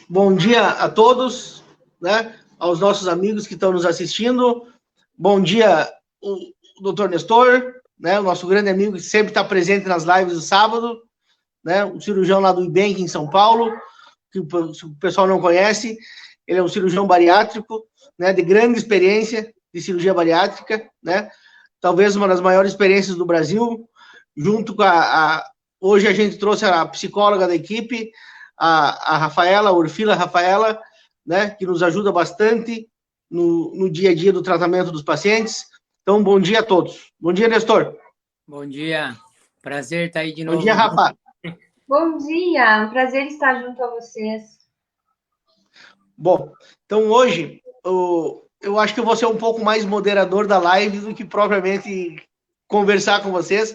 Bom dia a todos, né? Aos nossos amigos que estão nos assistindo. Bom dia, o doutor Nestor, né? O nosso grande amigo que sempre está presente nas lives do sábado, né? Um cirurgião lá do IBEM, em São Paulo, que o pessoal não conhece. Ele é um cirurgião bariátrico, né? De grande experiência de cirurgia bariátrica, né? Talvez uma das maiores experiências do Brasil, junto com hoje a gente trouxe a psicóloga da equipe, a Rafaela, a Urfila Rafaela, né, que nos ajuda bastante no dia a dia do tratamento dos pacientes. Então, bom dia a todos. Bom dia, Nestor. Bom dia. Prazer estar aí de Bom novo. Dia, Rafa. Bom dia. Um prazer estar junto a vocês. Bom, então hoje eu acho que eu vou ser um pouco mais moderador da live do que propriamente conversar com vocês,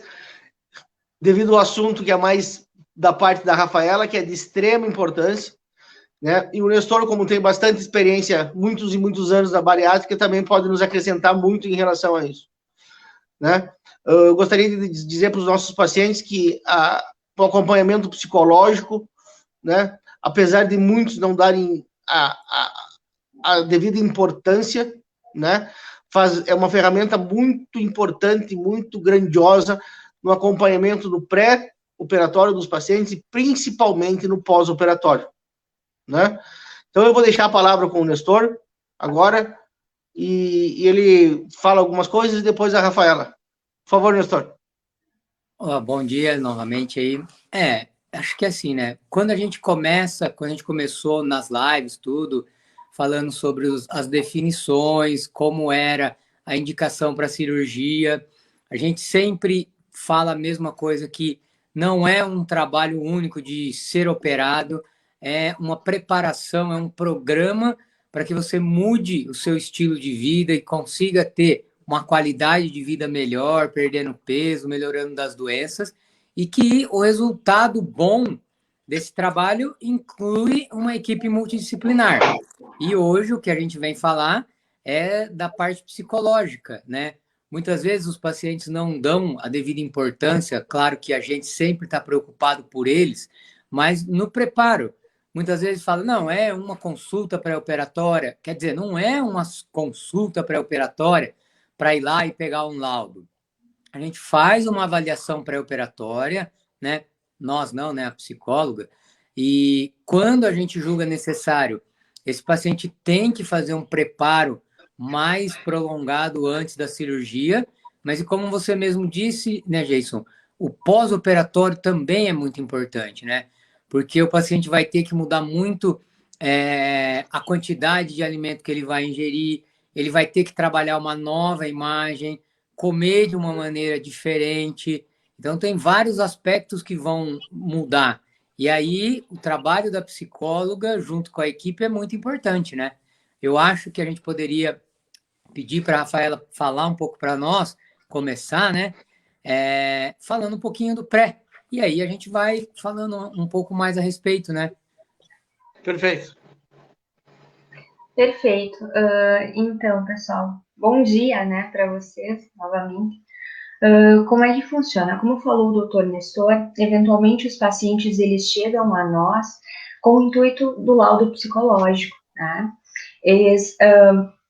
devido ao assunto que é mais da parte da Rafaela, que é de extrema importância, né? E o Nestor, como tem bastante experiência, muitos e muitos anos na bariátrica, também pode nos acrescentar muito em relação a isso, né? Eu gostaria de dizer para os nossos pacientes que o acompanhamento psicológico, né, apesar de muitos não darem a devida importância, né, é uma ferramenta muito importante, muito grandiosa no acompanhamento do pré-operatório dos pacientes e principalmente no pós-operatório, né? Então eu vou deixar a palavra com o Nestor agora e ele fala algumas coisas e depois a Rafaela. Por favor, Nestor. Bom dia novamente aí. Acho que assim, né? Quando a gente começou nas lives, tudo, falando sobre as definições, como era a indicação para cirurgia, a gente sempre fala a mesma coisa, que não é um trabalho único de ser operado, é uma preparação, é um programa para que você mude o seu estilo de vida e consiga ter uma qualidade de vida melhor, perdendo peso, melhorando das doenças, e que o resultado bom desse trabalho inclui uma equipe multidisciplinar. E hoje o que a gente vem falar é da parte psicológica, né? Muitas vezes os pacientes não dão a devida importância, claro que a gente sempre está preocupado por eles, mas no preparo, muitas vezes fala, não, é uma consulta pré-operatória, quer dizer, não é uma consulta pré-operatória para ir lá e pegar um laudo. A gente faz uma avaliação pré-operatória, né? Nós não, né? A psicóloga. E quando a gente julga necessário, esse paciente tem que fazer um preparo mais prolongado antes da cirurgia, mas como você mesmo disse, né, Jason, o pós-operatório também é muito importante, né? Porque o paciente vai ter que mudar muito a quantidade de alimento que ele vai ingerir, ele vai ter que trabalhar uma nova imagem, comer de uma maneira diferente. Então, tem vários aspectos que vão mudar. E aí, o trabalho da psicóloga junto com a equipe é muito importante, né? Eu acho que a gente poderia pedir para a Rafaela falar um pouco para nós, começar, né? Falando um pouquinho do pré. E aí a gente vai falando um pouco mais a respeito, né? Perfeito. Perfeito. Então, pessoal, bom dia, né, para vocês, novamente. Como é que funciona? Como falou o doutor Nestor, eventualmente os pacientes, eles chegam a nós com o intuito do laudo psicológico, né? Eles,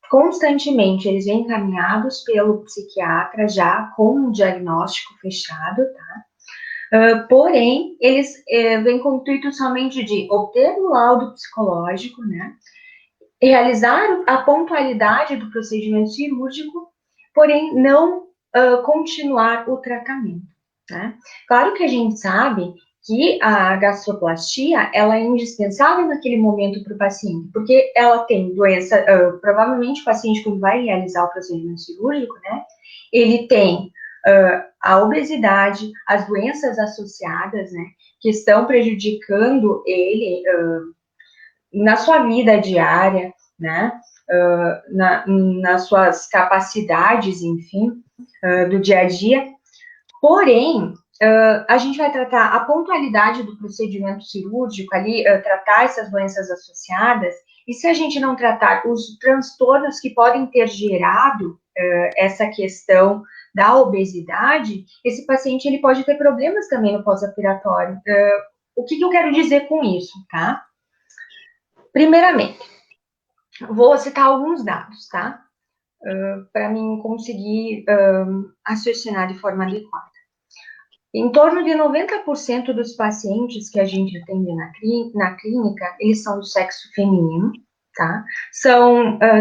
constantemente, eles vêm encaminhados pelo psiquiatra já com um diagnóstico fechado, tá? Porém, eles vêm com o intuito somente de obter o laudo psicológico, né? Realizar a pontualidade do procedimento cirúrgico, porém não continuar o tratamento, né? Claro que a gente sabe que a gastroplastia, ela é indispensável naquele momento para o paciente, porque ela tem doença, provavelmente o paciente quando vai realizar o procedimento cirúrgico, né, ele tem a obesidade, as doenças associadas, né, que estão prejudicando ele na sua vida diária, né, nas suas capacidades, enfim, do dia a dia. Porém, a gente vai tratar a pontualidade do procedimento cirúrgico ali, tratar essas doenças associadas E se a gente não tratar os transtornos que podem ter gerado essa questão da obesidade, esse paciente ele pode ter problemas também no pós-operatório. O que eu quero dizer com isso, tá? Primeiramente, vou citar alguns dados, tá? Para mim conseguir raciocinar de forma adequada. Em torno de 90% dos pacientes que a gente atende na clínica, eles são do sexo feminino, tá?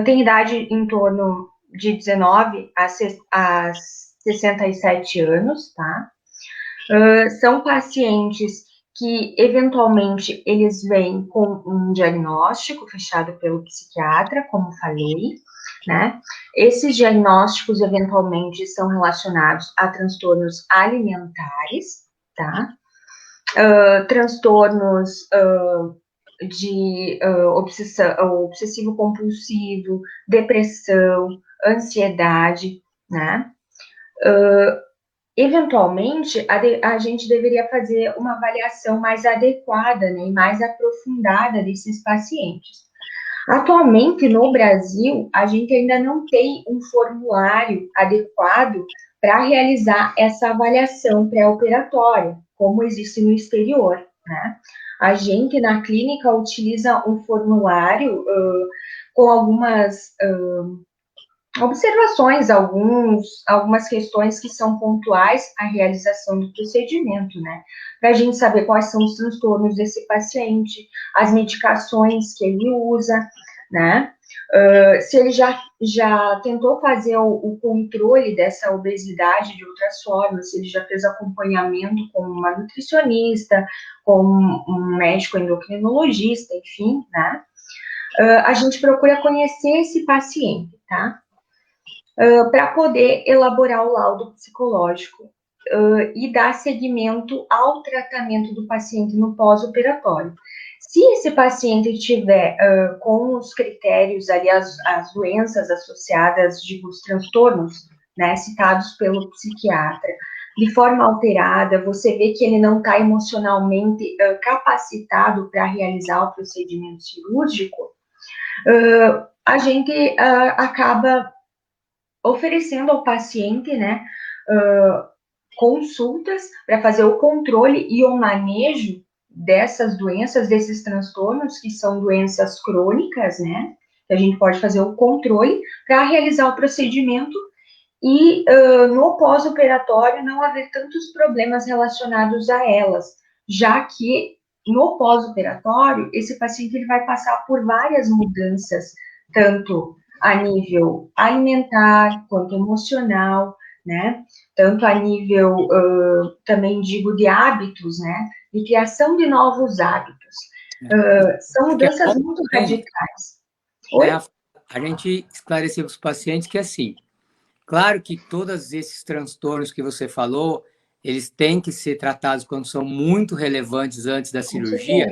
Tem idade em torno de 19 a 67 anos, tá? São pacientes que, eventualmente, eles vêm com um diagnóstico fechado pelo psiquiatra, como falei, né? Esses diagnósticos, eventualmente, são relacionados a transtornos alimentares, tá? Transtornos de obsessivo-compulsivo, depressão, ansiedade, né? Eventualmente, a gente deveria fazer uma avaliação mais adequada, né, e mais aprofundada desses pacientes. Atualmente, no Brasil, a gente ainda não tem um formulário adequado para realizar essa avaliação pré-operatória, como existe no exterior, né? A gente, na clínica, utiliza um formulário com algumas observações, algumas questões que são pontuais à realização do procedimento, né? Para a gente saber quais são os transtornos desse paciente, as medicações que ele usa, né? Se ele já tentou fazer o controle dessa obesidade de outras formas, se ele já fez acompanhamento com uma nutricionista, com um médico endocrinologista, enfim, né? A gente procura conhecer esse paciente, tá? Para poder elaborar o laudo psicológico e dar seguimento ao tratamento do paciente no pós-operatório. Se esse paciente tiver com os critérios ali, as doenças associadas, digo, os transtornos, né, citados pelo psiquiatra, de forma alterada, você vê que ele não está emocionalmente capacitado para realizar o procedimento cirúrgico, a gente acaba oferecendo ao paciente, né, consultas para fazer o controle e o manejo dessas doenças, desses transtornos, que são doenças crônicas, né, que a gente pode fazer o controle para realizar o procedimento e no pós-operatório não haver tantos problemas relacionados a elas, já que no pós-operatório esse paciente ele vai passar por várias mudanças, tanto a nível alimentar, quanto emocional, né? Tanto a nível, também digo, de hábitos, né? De criação de novos hábitos. São mudanças muito radicais. Oi? A gente esclareceu para os pacientes que, assim, claro que todos esses transtornos que você falou, eles têm que ser tratados quando são muito relevantes antes da cirurgia,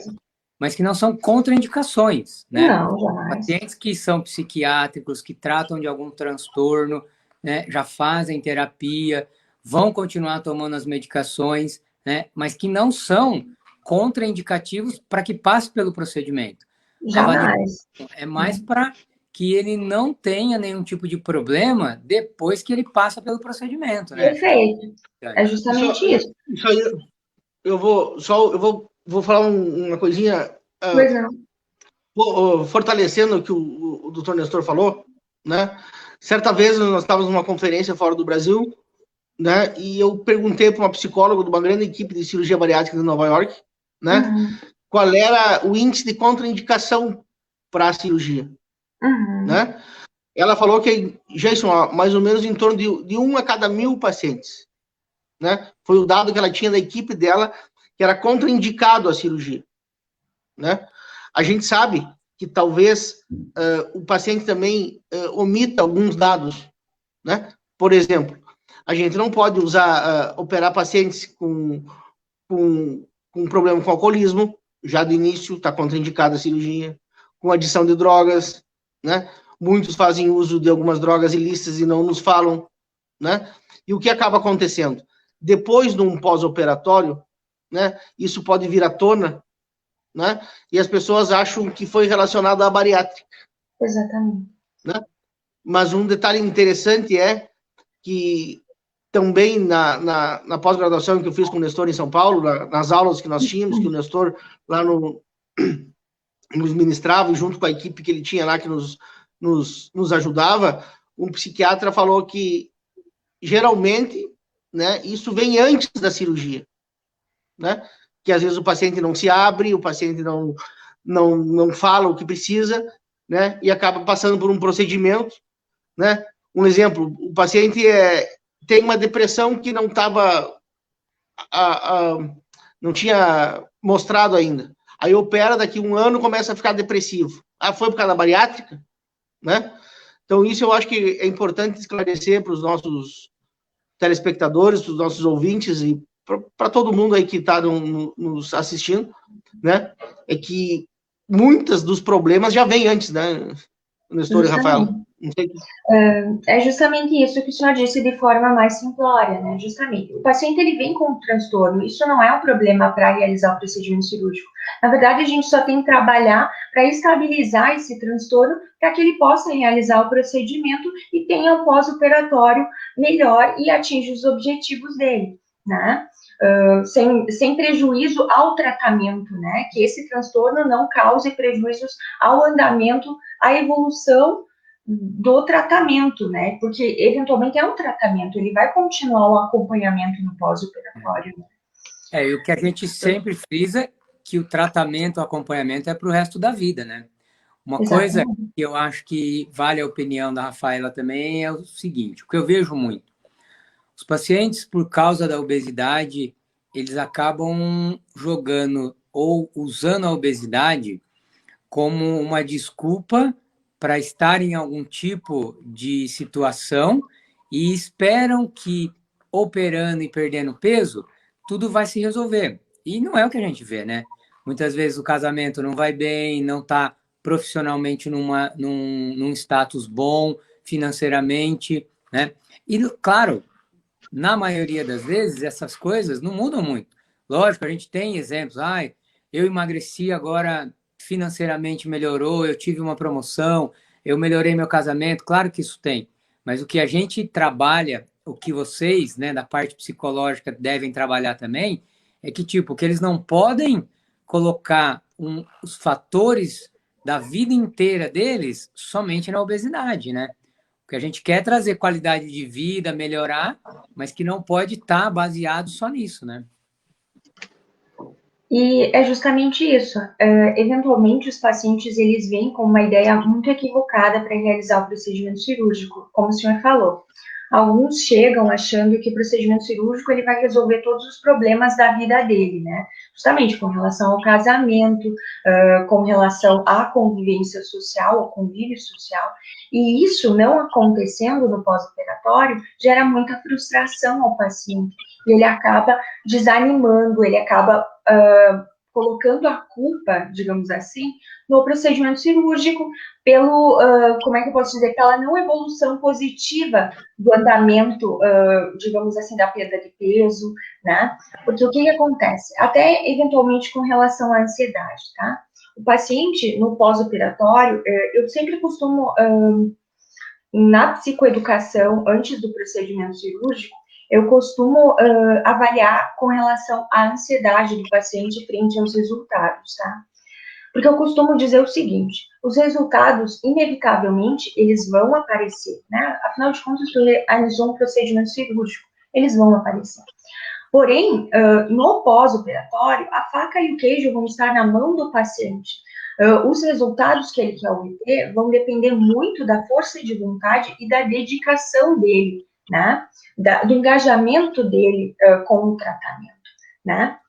mas que não são contraindicações, né? Não, jamais. Pacientes que são psiquiátricos, que tratam de algum transtorno, né, já fazem terapia, vão continuar tomando as medicações, né, mas que não são contraindicativos para que passe pelo procedimento. Jamais. É mais para que ele não tenha nenhum tipo de problema depois que ele passa pelo procedimento, né? Perfeito. É justamente isso. Isso aí, eu vou falar uma coisinha. Pois não. Fortalecendo o que o doutor Nestor falou, né? Certa vez nós estávamos numa conferência fora do Brasil, né? E eu perguntei para uma psicóloga de uma grande equipe de cirurgia bariátrica de Nova York, né? Qual era o índice de contraindicação para a cirurgia, né? Ela falou que já isso mais ou menos em torno de 1 a cada 1000 pacientes, né? Foi o dado que ela tinha da equipe dela que era contraindicado a cirurgia, né? A gente sabe que talvez o paciente também omita alguns dados, né? Por exemplo, a gente não pode operar pacientes com problema com alcoolismo, já do início está contraindicada a cirurgia, com adição de drogas, né? Muitos fazem uso de algumas drogas ilícitas e não nos falam, né? E o que acaba acontecendo? Depois de um pós-operatório, né? Isso pode vir à tona, né? E as pessoas acham que foi relacionado à bariátrica. Exatamente. Né? Mas um detalhe interessante é que também na pós-graduação que eu fiz com o Nestor em São Paulo, nas aulas que nós tínhamos, que o Nestor lá nos ministrava, e junto com a equipe que ele tinha lá, que nos ajudava, um psiquiatra falou que, geralmente, né, isso vem antes da cirurgia, né? Que às vezes o paciente não se abre, o paciente não fala o que precisa, né? E acaba passando por um procedimento, né? Um exemplo, o paciente tem uma depressão que não estava, não tinha mostrado ainda. Aí opera, daqui um ano começa a ficar depressivo. Ah, foi por causa da bariátrica? Né? Então, isso eu acho que é importante esclarecer para os nossos telespectadores, para os nossos ouvintes e para todo mundo aí que está nos assistindo, né? É que muitos dos problemas já vêm antes, né, Nestor e Rafael? Não sei. É justamente isso que o senhor disse de forma mais simplória, né? Justamente. O paciente, ele vem com um transtorno, isso não é um problema para realizar o procedimento cirúrgico. Na verdade, a gente só tem que trabalhar para estabilizar esse transtorno para que ele possa realizar o procedimento e tenha um pós-operatório melhor e atinja os objetivos dele, né? Sem prejuízo ao tratamento, né? Que esse transtorno não cause prejuízos ao andamento, à evolução do tratamento, né? Porque eventualmente é um tratamento, ele vai continuar o acompanhamento no pós-operatório. E o que a gente sempre frisa que o tratamento, o acompanhamento é para o resto da vida, né? Uma coisa que eu acho que vale a opinião da Rafaela também é o seguinte, o que eu vejo muito, os pacientes, por causa da obesidade, eles acabam jogando ou usando a obesidade como uma desculpa para estar em algum tipo de situação e esperam que, operando e perdendo peso, tudo vai se resolver. E não é o que a gente vê, né? Muitas vezes o casamento não vai bem, não está profissionalmente num status bom, financeiramente, né? E, claro, na maioria das vezes, essas coisas não mudam muito. Lógico, a gente tem exemplos. Eu emagreci, agora financeiramente melhorou, eu tive uma promoção, eu melhorei meu casamento. Claro que isso tem. Mas o que a gente trabalha, o que vocês, né, da parte psicológica, devem trabalhar também, é que, tipo, que eles não podem colocar os fatores da vida inteira deles somente na obesidade, né? Porque a gente quer trazer qualidade de vida, melhorar, mas que não pode estar baseado só nisso, né? E é justamente isso. Eventualmente, os pacientes, eles vêm com uma ideia muito equivocada para realizar o procedimento cirúrgico, como o senhor falou. Alguns chegam achando que o procedimento cirúrgico ele vai resolver todos os problemas da vida dele, né? Justamente com relação ao casamento, com relação à convivência social, ao convívio social. E isso não acontecendo no pós-operatório gera muita frustração ao paciente. E ele acaba desanimando, ele acaba colocando a culpa, digamos assim, no procedimento cirúrgico pelo, como é que eu posso dizer, pela não evolução positiva do andamento, digamos assim, da perda de peso, né? Porque o que acontece? Até eventualmente com relação à ansiedade, tá? O paciente, no pós-operatório, eu sempre costumo, na psicoeducação, antes do procedimento cirúrgico, eu costumo avaliar com relação à ansiedade do paciente frente aos resultados, tá? Porque eu costumo dizer o seguinte, os resultados, inevitavelmente, eles vão aparecer, né? Afinal de contas, tu realizou um procedimento cirúrgico, eles vão aparecer. Porém, no pós-operatório, a faca e o queijo vão estar na mão do paciente. Os resultados que ele quer obter vão depender muito da força de vontade e da dedicação dele, né? Do engajamento dele com o tratamento, né?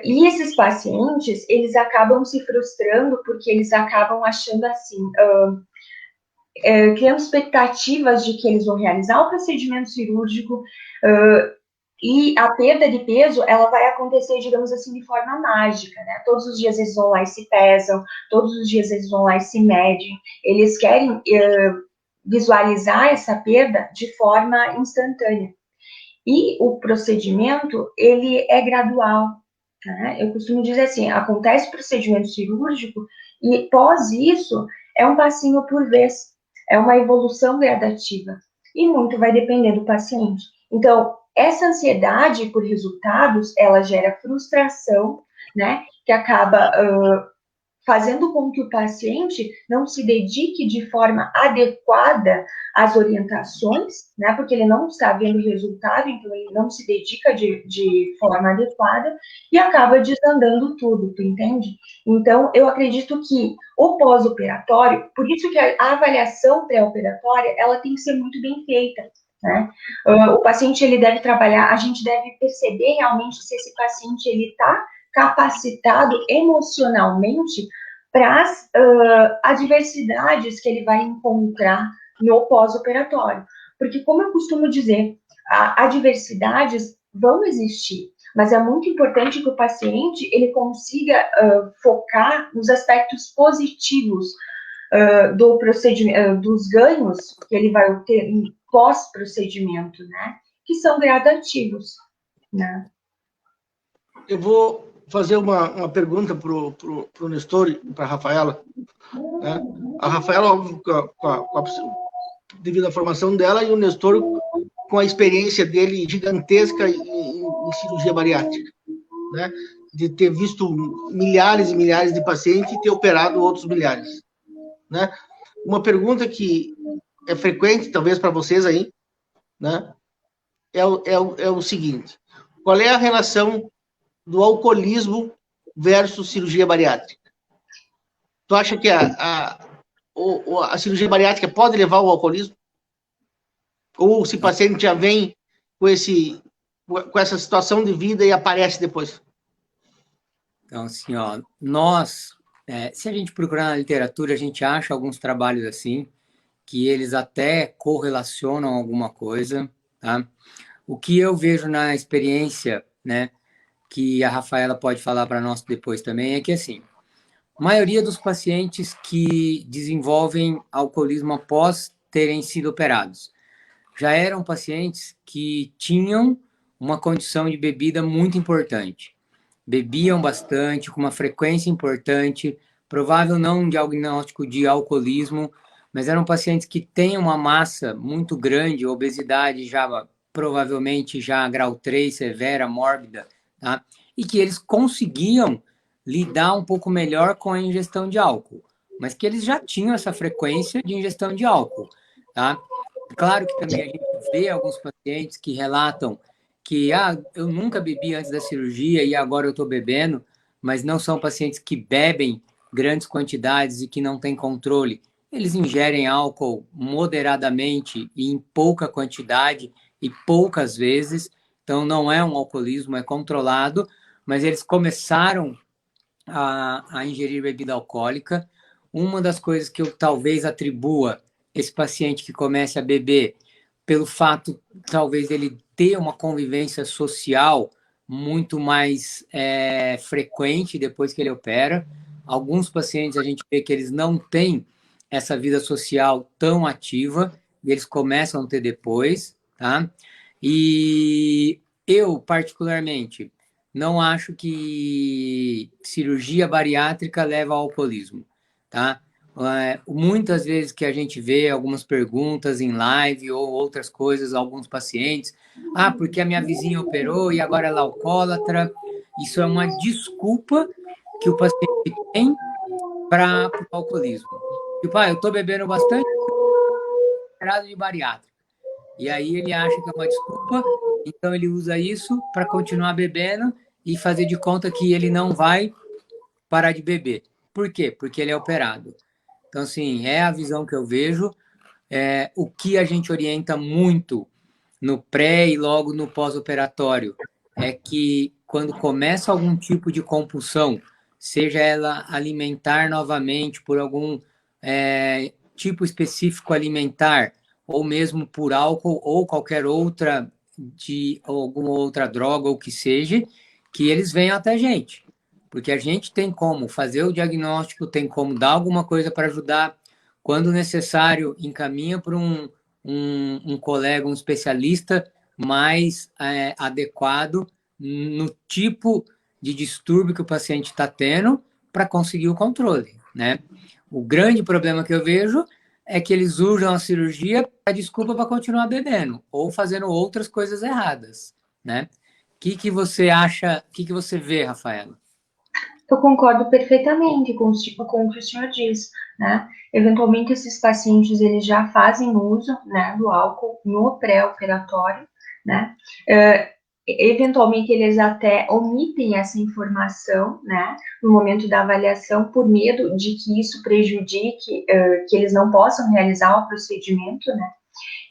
E esses pacientes, eles acabam se frustrando porque eles acabam achando assim, criando expectativas de que eles vão realizar o procedimento cirúrgico e a perda de peso, ela vai acontecer, digamos assim, de forma mágica, né? Todos os dias eles vão lá e se pesam, todos os dias eles vão lá e se medem, eles querem visualizar essa perda de forma instantânea. E o procedimento, ele é gradual, né? Eu costumo dizer assim, acontece o procedimento cirúrgico e pós isso é um passinho por vez, é uma evolução gradativa e muito vai depender do paciente. Então, essa ansiedade por resultados, ela gera frustração, né, que acaba fazendo com que o paciente não se dedique de forma adequada às orientações, né, porque ele não está vendo resultado, então ele não se dedica de forma adequada e acaba desandando tudo, tu entende? Então, eu acredito que o pós-operatório, por isso que a avaliação pré-operatória, ela tem que ser muito bem feita, né? O paciente, ele deve trabalhar, a gente deve perceber realmente se esse paciente, ele está capacitado emocionalmente para as adversidades que ele vai encontrar no pós-operatório. Porque, como eu costumo dizer, adversidades vão existir, mas é muito importante que o paciente ele consiga focar nos aspectos positivos do procedimento, dos ganhos que ele vai obter pós-procedimento, né? Que são gradativos, né? Eu vou fazer uma pergunta para o Nestor e para a Rafaela. Né? A Rafaela, óbvio, devido à formação dela, e o Nestor com a experiência dele gigantesca em cirurgia bariátrica, né? De ter visto milhares e milhares de pacientes e ter operado outros milhares. Né? Uma pergunta que é frequente, talvez, para vocês aí, né? É o seguinte: qual é a relação do alcoolismo versus cirurgia bariátrica? Tu acha que a cirurgia bariátrica pode levar ao alcoolismo? Ou se o paciente já vem com essa situação de vida e aparece depois? Então, assim, ó, se a gente procurar na literatura, a gente acha alguns trabalhos assim, que eles até correlacionam alguma coisa, tá? O que eu vejo na experiência, né, que a Rafaela pode falar para nós depois também, é que, assim, a maioria dos pacientes que desenvolvem alcoolismo após terem sido operados já eram pacientes que tinham uma condição de bebida muito importante. Bebiam bastante, com uma frequência importante, provável não um diagnóstico de alcoolismo, mas eram pacientes que têm uma massa muito grande, obesidade já provavelmente já grau 3, severa, mórbida, tá? E que eles conseguiam lidar um pouco melhor com a ingestão de álcool, mas que eles já tinham essa frequência de ingestão de álcool, tá? Claro que também a gente vê alguns pacientes que relatam que eu nunca bebi antes da cirurgia e agora eu estou bebendo, mas não são pacientes que bebem grandes quantidades e que não têm controle. Eles ingerem álcool moderadamente e em pouca quantidade e poucas vezes, então não é um alcoolismo, é controlado, mas eles começaram a ingerir bebida alcoólica. Uma das coisas que eu talvez atribua esse paciente que comece a beber pelo fato, talvez, ele ter uma convivência social muito mais frequente depois que ele opera. Alguns pacientes a gente vê que eles não têm essa vida social tão ativa e eles começam a ter depois, tá? E eu, particularmente, não acho que cirurgia bariátrica leva ao alcoolismo, tá? Muitas vezes que a gente vê algumas perguntas em live ou outras coisas, alguns pacientes, porque a minha vizinha operou e agora ela é alcoólatra. Isso é uma desculpa que o paciente tem para o alcoolismo. Tipo, eu estou bebendo bastante, operado de bariátrica. E aí ele acha que é uma desculpa, então ele usa isso para continuar bebendo e fazer de conta que ele não vai parar de beber. Por quê? Porque ele é operado. Então, assim, é a visão que eu vejo. O que a gente orienta muito no pré e logo no pós-operatório é que quando começa algum tipo de compulsão, seja ela alimentar novamente por algum tipo específico alimentar, ou mesmo por álcool ou qualquer outra ou alguma outra droga ou que seja, que eles venham até a gente. Porque a gente tem como fazer o diagnóstico, tem como dar alguma coisa para ajudar. Quando necessário, encaminha para um colega, um especialista mais adequado no tipo de distúrbio que o paciente está tendo para conseguir o controle, né? O grande problema que eu vejo é que eles usam a cirurgia para desculpa para continuar bebendo ou fazendo outras coisas erradas, né? O que você acha, o que você vê, Rafaela? Eu concordo perfeitamente com o que o senhor diz, né? Eventualmente, esses pacientes, eles já fazem uso, né, do álcool no pré-operatório, né? Eventualmente, eles até omitem essa informação, né, no momento da avaliação, por medo de que isso prejudique, que eles não possam realizar o procedimento, né?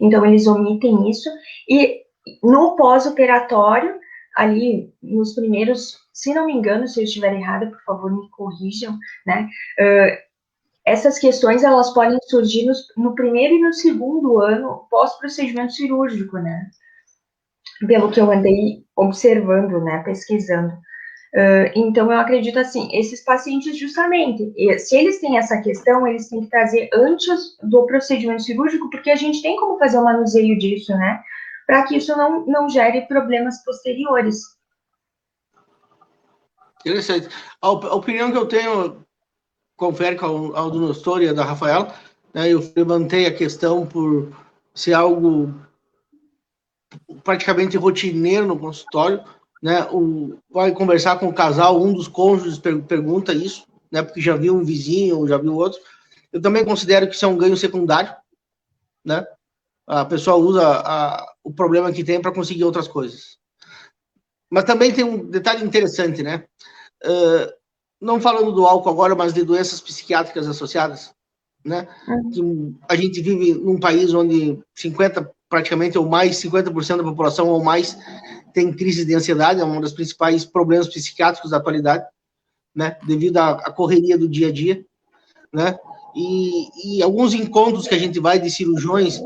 Então, eles omitem isso. E no pós-operatório, ali nos primeiros, se não me engano, se eu estiver errada, por favor, me corrijam, né? Essas questões, elas podem surgir no primeiro e no segundo ano pós-procedimento cirúrgico, né? Pelo que eu andei observando, né, pesquisando. Então, eu acredito assim, esses pacientes, justamente, se eles têm essa questão, eles têm que trazer antes do procedimento cirúrgico, porque a gente tem como fazer o manuseio disso, né? Para que isso não gere problemas posteriores. Interessante. A opinião que eu tenho confere com a do Nestor e a da Rafaela, né? Eu levantei a questão por ser algo praticamente rotineiro no consultório, né? Vai conversar com o casal, um dos cônjuges pergunta isso, né? Porque já viu um vizinho, ou já viu outro. Eu também considero que isso é um ganho secundário, né? A pessoa usa o problema que tem para conseguir outras coisas. Mas também tem um detalhe interessante, né? Não falando do álcool agora, mas de doenças psiquiátricas associadas, né? Que a gente vive num país onde praticamente ou mais, 50% da população ou mais tem crise de ansiedade, é um dos principais problemas psiquiátricos da atualidade, né? Devido à correria do dia a dia, né? E alguns encontros que a gente vai de cirurgiões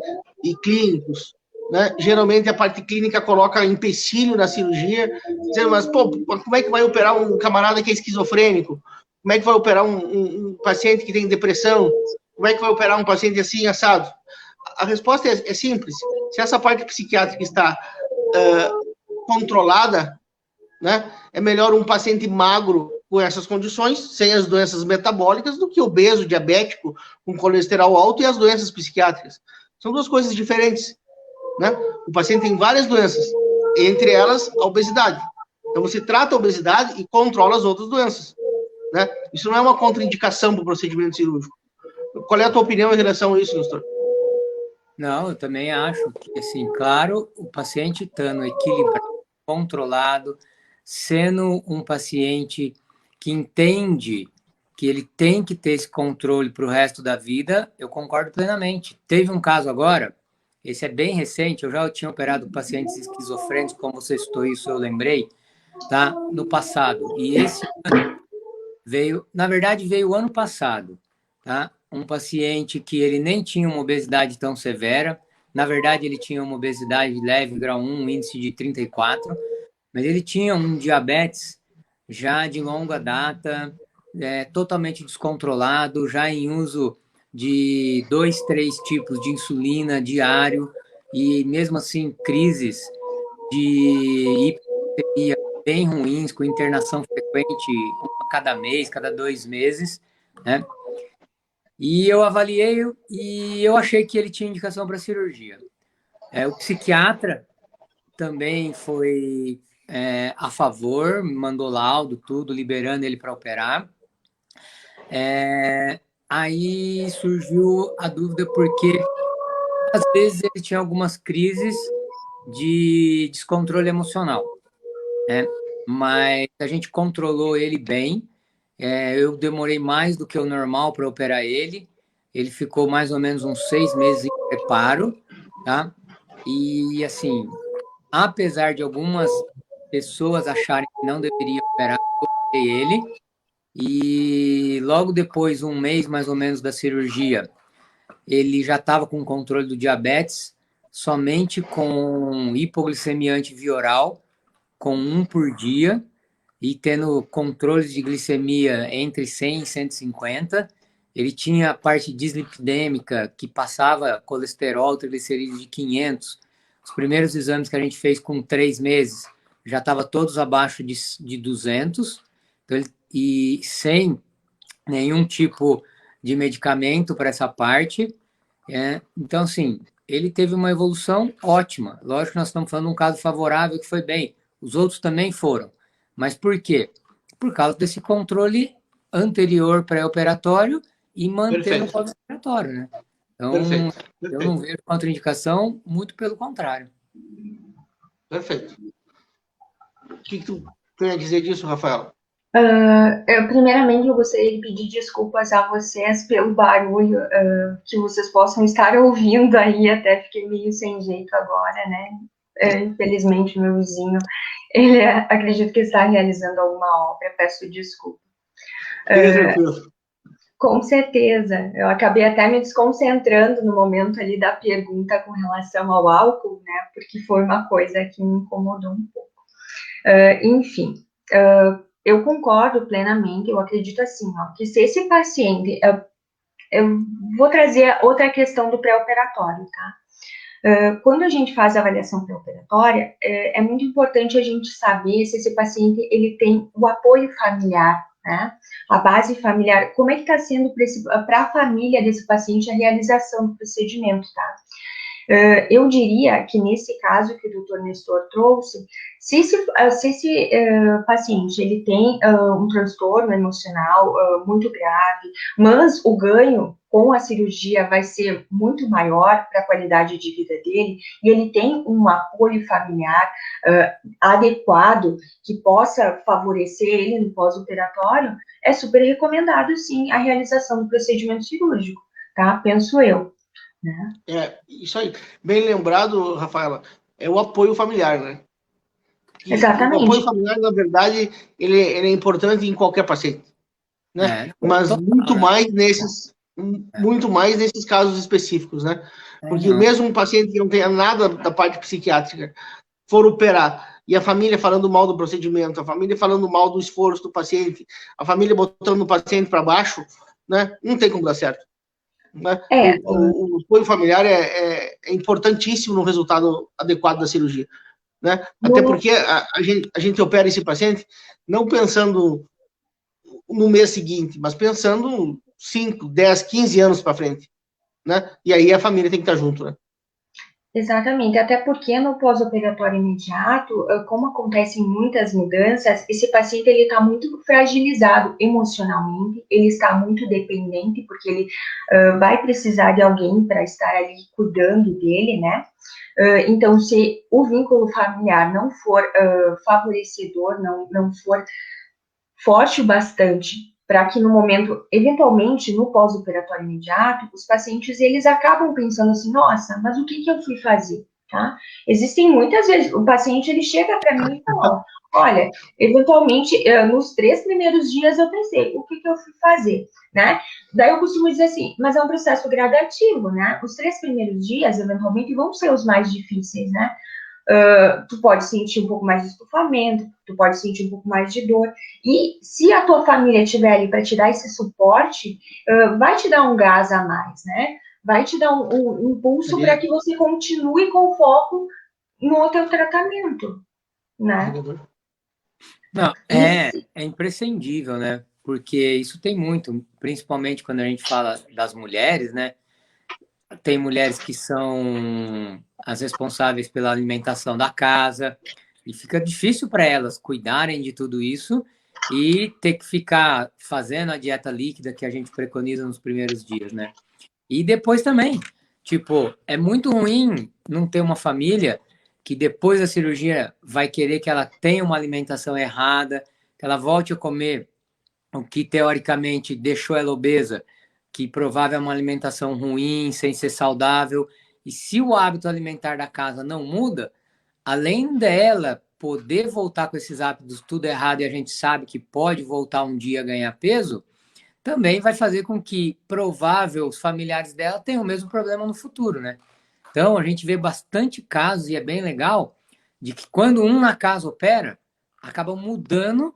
e clínicos, né? Geralmente a parte clínica coloca empecilho na cirurgia, dizendo, mas pô, como é que vai operar um camarada que é esquizofrênico? Como é que vai operar um paciente que tem depressão? Como é que vai operar um paciente assim, assado? A resposta é simples. Se essa parte psiquiátrica está controlada, né, é melhor um paciente magro com essas condições, sem as doenças metabólicas, do que obeso, diabético, com colesterol alto e as doenças psiquiátricas. São duas coisas diferentes, né? O paciente tem várias doenças, entre elas a obesidade. Então você trata a obesidade e controla as outras doenças, né? Isso não é uma contraindicação para o procedimento cirúrgico. Qual é a tua opinião em relação a isso, doutor? Não, eu também acho que, assim, claro, o paciente estando equilibrado, controlado, sendo um paciente que entende que ele tem que ter esse controle para o resto da vida, eu concordo plenamente. Teve um caso agora, esse é bem recente, eu já tinha operado pacientes esquizofrênicos, como você citou isso, eu lembrei, tá? No passado. E esse veio, na verdade, veio ano passado, tá? Um paciente que ele nem tinha uma obesidade tão severa, na verdade ele tinha uma obesidade leve, grau 1, um índice de 34, mas ele tinha um diabetes já de longa data, totalmente descontrolado, já em uso de 2, 3 tipos de insulina diário, e mesmo assim crises de hiperglicemia bem ruins, com internação frequente, uma cada mês, cada 2 meses, né? E eu avaliei e eu achei que ele tinha indicação para cirurgia. O psiquiatra também foi a favor, mandou laudo, tudo, liberando ele para operar. Aí surgiu a dúvida porque às vezes ele tinha algumas crises de descontrole emocional, né? Mas a gente controlou ele bem. Eu demorei mais do que o normal para operar ele. Ele ficou mais ou menos uns 6 meses em preparo, tá? E assim, apesar de algumas pessoas acharem que não deveria operar, eu operei ele. E logo depois, um mês mais ou menos da cirurgia, ele já estava com controle do diabetes, somente com hipoglicemia antivioral, com 1 por dia, e tendo controles de glicemia entre 100 e 150. Ele tinha a parte dislipidêmica, que passava colesterol, triglicerídeos de 500. Os primeiros exames que a gente fez com 3 meses já estava todos abaixo de 200, então e sem nenhum tipo de medicamento para essa parte. Então, assim, ele teve uma evolução ótima. Lógico que nós estamos falando de um caso favorável que foi bem. Os outros também foram. Mas por quê? Por causa desse controle anterior pré-operatório e manter no Perfeito, pós-operatório, né? Então, perfeito, eu não perfeito, vejo contraindicação, muito pelo contrário. perfeito. O que tu tem a dizer disso, Rafael? Primeiramente, eu gostaria de pedir desculpas a vocês pelo barulho que vocês possam estar ouvindo aí, até fiquei meio sem jeito agora, né? Infelizmente, meu vizinho, ele acredito que está realizando alguma obra, peço desculpa. Fica tranquilo. Com certeza, eu acabei até me desconcentrando no momento ali da pergunta com relação ao álcool, né? Porque foi uma coisa que me incomodou um pouco. Enfim, eu concordo plenamente, eu acredito assim, ó, que se esse paciente, eu vou trazer outra questão do pré-operatório, tá? Quando a gente faz a avaliação pré-operatória, é muito importante a gente saber se esse paciente ele tem o apoio familiar, né? A base familiar, como é que está sendo para a família desse paciente a realização do procedimento, tá? Eu diria que nesse caso que o Dr. Nestor trouxe, se esse paciente ele tem um transtorno emocional muito grave, mas o ganho com a cirurgia vai ser muito maior para a qualidade de vida dele, e ele tem um apoio familiar adequado que possa favorecer ele no pós-operatório, é super recomendado, sim, a realização do procedimento cirúrgico, tá? Penso eu. Né? Isso aí. Bem lembrado, Rafaela, é o apoio familiar, né? E o apoio Exatamente. familiar, na verdade, ele é importante em qualquer paciente, né? Mas Total, né? muito mais nesses casos específicos, né? Porque Não. mesmo um paciente que não tenha nada da parte psiquiátrica for operar e a família falando mal do procedimento, a família falando mal do esforço do paciente, a família botando o paciente para baixo, né? Não tem como dar certo. Né? O apoio familiar é importantíssimo no resultado adequado da cirurgia. Né? Até no, porque a gente opera esse paciente não pensando no mês seguinte, mas pensando 5, 10, 15 anos para frente. Né? E aí a família tem que estar junto. Né? Exatamente, até porque no pós-operatório imediato, como acontecem muitas mudanças, esse paciente ele está muito fragilizado emocionalmente, ele está muito dependente, porque ele vai precisar de alguém para estar ali cuidando dele, né? Então, se o vínculo familiar não for favorecedor, não for forte o bastante para que no momento, eventualmente, no pós-operatório imediato, os pacientes, eles acabam pensando assim, nossa, mas o que eu fui fazer, tá? Existem muitas vezes, o paciente, ele chega para mim e fala, olha, eventualmente, nos 3 primeiros dias eu pensei, o que eu fui fazer, né? Daí eu costumo dizer assim, mas é um processo gradativo, né? Os 3 primeiros dias, eventualmente, vão ser os mais difíceis, né? Tu pode sentir um pouco mais de estufamento, tu pode sentir um pouco mais de dor. E se a tua família estiver ali para te dar esse suporte, vai te dar um gás a mais, né? Vai te dar um impulso para que você continue com foco no teu tratamento, né? Não, E, é imprescindível, né? Porque isso tem muito, principalmente quando a gente fala das mulheres, né? Tem mulheres que são as responsáveis pela alimentação da casa, e fica difícil para elas cuidarem de tudo isso e ter que ficar fazendo a dieta líquida que a gente preconiza nos primeiros dias, né? E depois também, tipo, é muito ruim não ter uma família que depois da cirurgia vai querer que ela tenha uma alimentação errada, que ela volte a comer o que teoricamente deixou ela obesa, que provável é uma alimentação ruim, sem ser saudável. E se o hábito alimentar da casa não muda, além dela poder voltar com esses hábitos tudo errado e a gente sabe que pode voltar um dia a ganhar peso, também vai fazer com que provável os familiares dela tenham o mesmo problema no futuro, né? Então a gente vê bastante casos e é bem legal de que quando um na casa opera, acaba mudando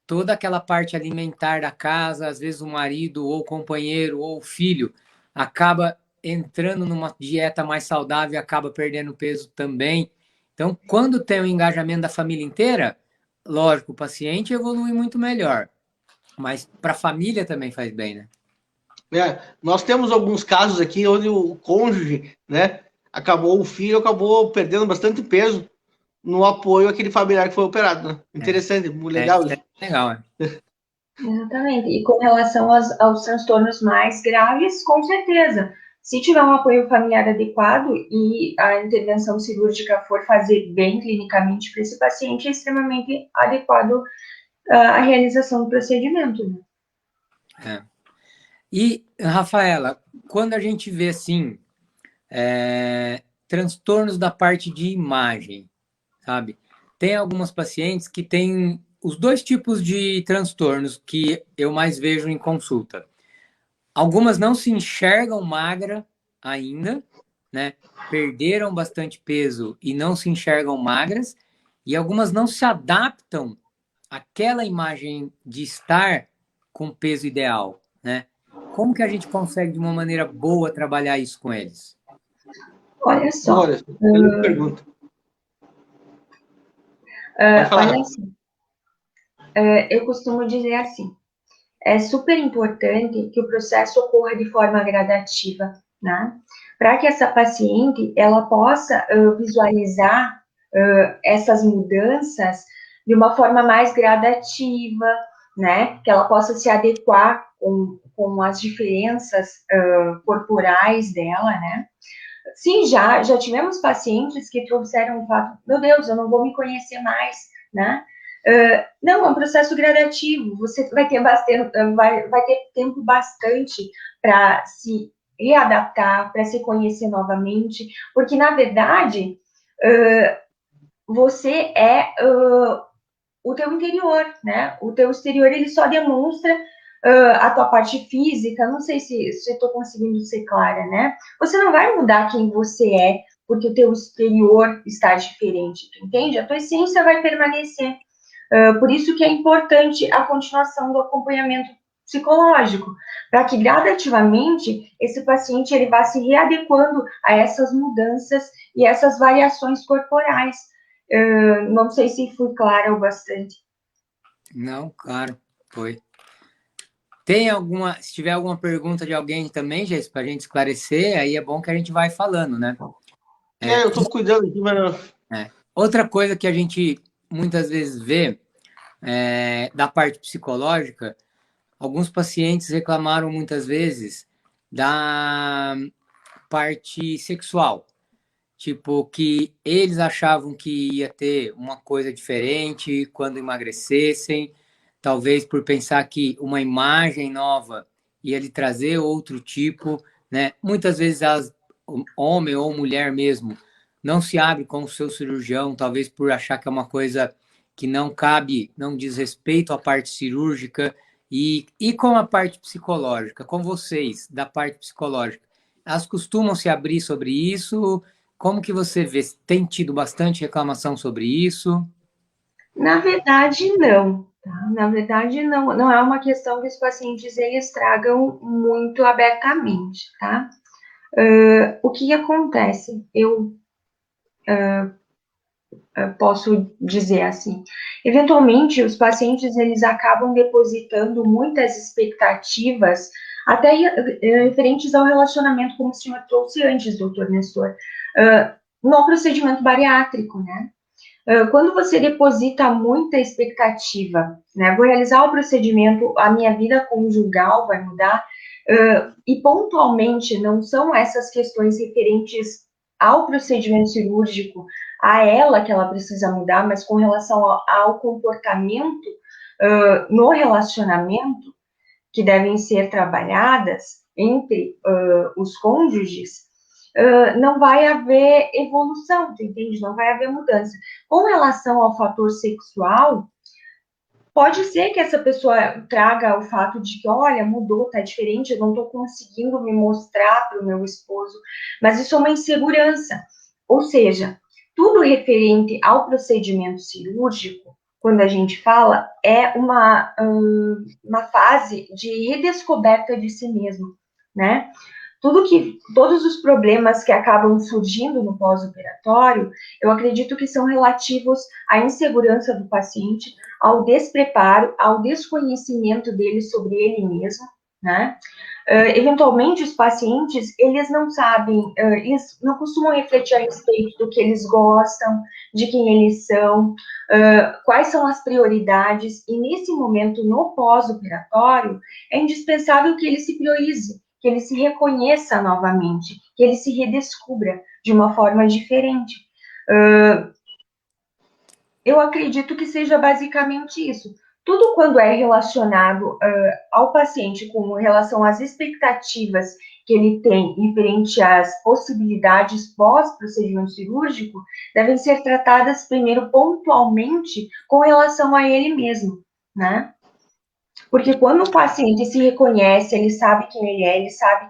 toda aquela parte alimentar da casa, às vezes o marido ou o companheiro ou o filho acaba entrando numa dieta mais saudável e acaba perdendo peso também. Então, quando tem o engajamento da família inteira, lógico, o paciente evolui muito melhor, mas para a família também faz bem, né? Nós temos alguns casos aqui onde o cônjuge, né, o filho acabou perdendo bastante peso no apoio àquele familiar que foi operado, né? Interessante, legal Isso isso. é legal, né? Exatamente. E com relação aos transtornos mais graves, com certeza. Se tiver um apoio familiar adequado e a intervenção cirúrgica for fazer bem clinicamente para esse paciente, é extremamente adequado a realização do procedimento, né? É. E, Rafaela, quando a gente vê, assim, transtornos da parte de imagem, sabe? Tem algumas pacientes que têm os dois tipos de transtornos que eu mais vejo em consulta. Algumas não se enxergam magra ainda, né? Perderam bastante peso e não se enxergam magras, e algumas não se adaptam àquela imagem de estar com peso ideal, né? Como que a gente consegue, de uma maneira boa, trabalhar isso com eles? Olha só, Olha, excelente pergunta. Pode falar, olha Rafa. assim, eu costumo dizer assim, é super importante que o processo ocorra de forma gradativa, né? Para que essa paciente ela possa visualizar essas mudanças de uma forma mais gradativa, né? Que ela possa se adequar com as diferenças corporais dela, né? Sim, já tivemos pacientes que trouxeram o fato, meu Deus, eu não vou me conhecer mais, né? Não, é um processo gradativo, você vai ter vai ter tempo bastante para se readaptar, para se conhecer novamente, porque, na verdade, você é o teu interior, né? O teu exterior, ele só demonstra a tua parte física, não sei se estou conseguindo ser clara, né? Você não vai mudar quem você é porque o teu exterior está diferente, tu entende? A tua essência vai permanecer. Por isso que é importante a continuação do acompanhamento psicológico, para que gradativamente esse paciente ele vá se readequando a essas mudanças e essas variações corporais. Não sei se fui clara o bastante. Não, claro, foi. Tem alguma, se tiver alguma pergunta de alguém também, Jéssica, para a gente esclarecer, aí é bom que a gente vai falando, né? Eu estou cuidando aqui, mas... Outra coisa que a gente muitas vezes vê da parte psicológica, alguns pacientes reclamaram muitas vezes da parte sexual. Tipo, que eles achavam que ia ter uma coisa diferente quando emagrecessem, talvez por pensar que uma imagem nova ia lhe trazer outro tipo, né? Muitas vezes homem ou mulher mesmo não se abre com o seu cirurgião, talvez por achar que é uma coisa que não cabe, não diz respeito à parte cirúrgica e com a parte psicológica, com vocês, da parte psicológica. Elas costumam se abrir sobre isso. Como que você vê? Tem tido bastante reclamação sobre isso? Na verdade, não. Tá? Na verdade, não. Não é uma questão que os pacientes eles tragam muito abertamente, tá? O que acontece? Eu posso dizer assim. Eventualmente, os pacientes eles acabam depositando muitas expectativas, até referentes ao relacionamento, como o senhor trouxe antes, doutor Nestor, no procedimento bariátrico, né? Quando você deposita muita expectativa, né? Vou realizar o procedimento, a minha vida conjugal vai mudar, e pontualmente não são essas questões referentes ao procedimento cirúrgico, a ela que ela precisa mudar, mas com relação ao comportamento no relacionamento, que devem ser trabalhadas entre os cônjuges, não vai haver evolução, tu entende? Não vai haver mudança. Com relação ao fator sexual, pode ser que essa pessoa traga o fato de que, olha, mudou, tá diferente, eu não tô conseguindo me mostrar para o meu esposo, mas isso é uma insegurança. Ou seja, tudo referente ao procedimento cirúrgico, quando a gente fala, é uma fase de redescoberta de si mesmo, né? Todos os problemas que acabam surgindo no pós-operatório, eu acredito que são relativos à insegurança do paciente, ao despreparo, ao desconhecimento dele sobre ele mesmo, né? Eventualmente, os pacientes, eles não sabem, eles não costumam refletir a respeito do que eles gostam, de quem eles são, quais são as prioridades, e nesse momento, no pós-operatório, é indispensável que ele se priorize, que ele se reconheça novamente, que ele se redescubra de uma forma diferente. Eu acredito que seja basicamente isso. Tudo quando é relacionado ao paciente com relação às expectativas que ele tem referente às possibilidades pós-procedimento cirúrgico, devem ser tratadas primeiro pontualmente com relação a ele mesmo, né? Porque quando o paciente se reconhece, ele sabe quem ele é, ele sabe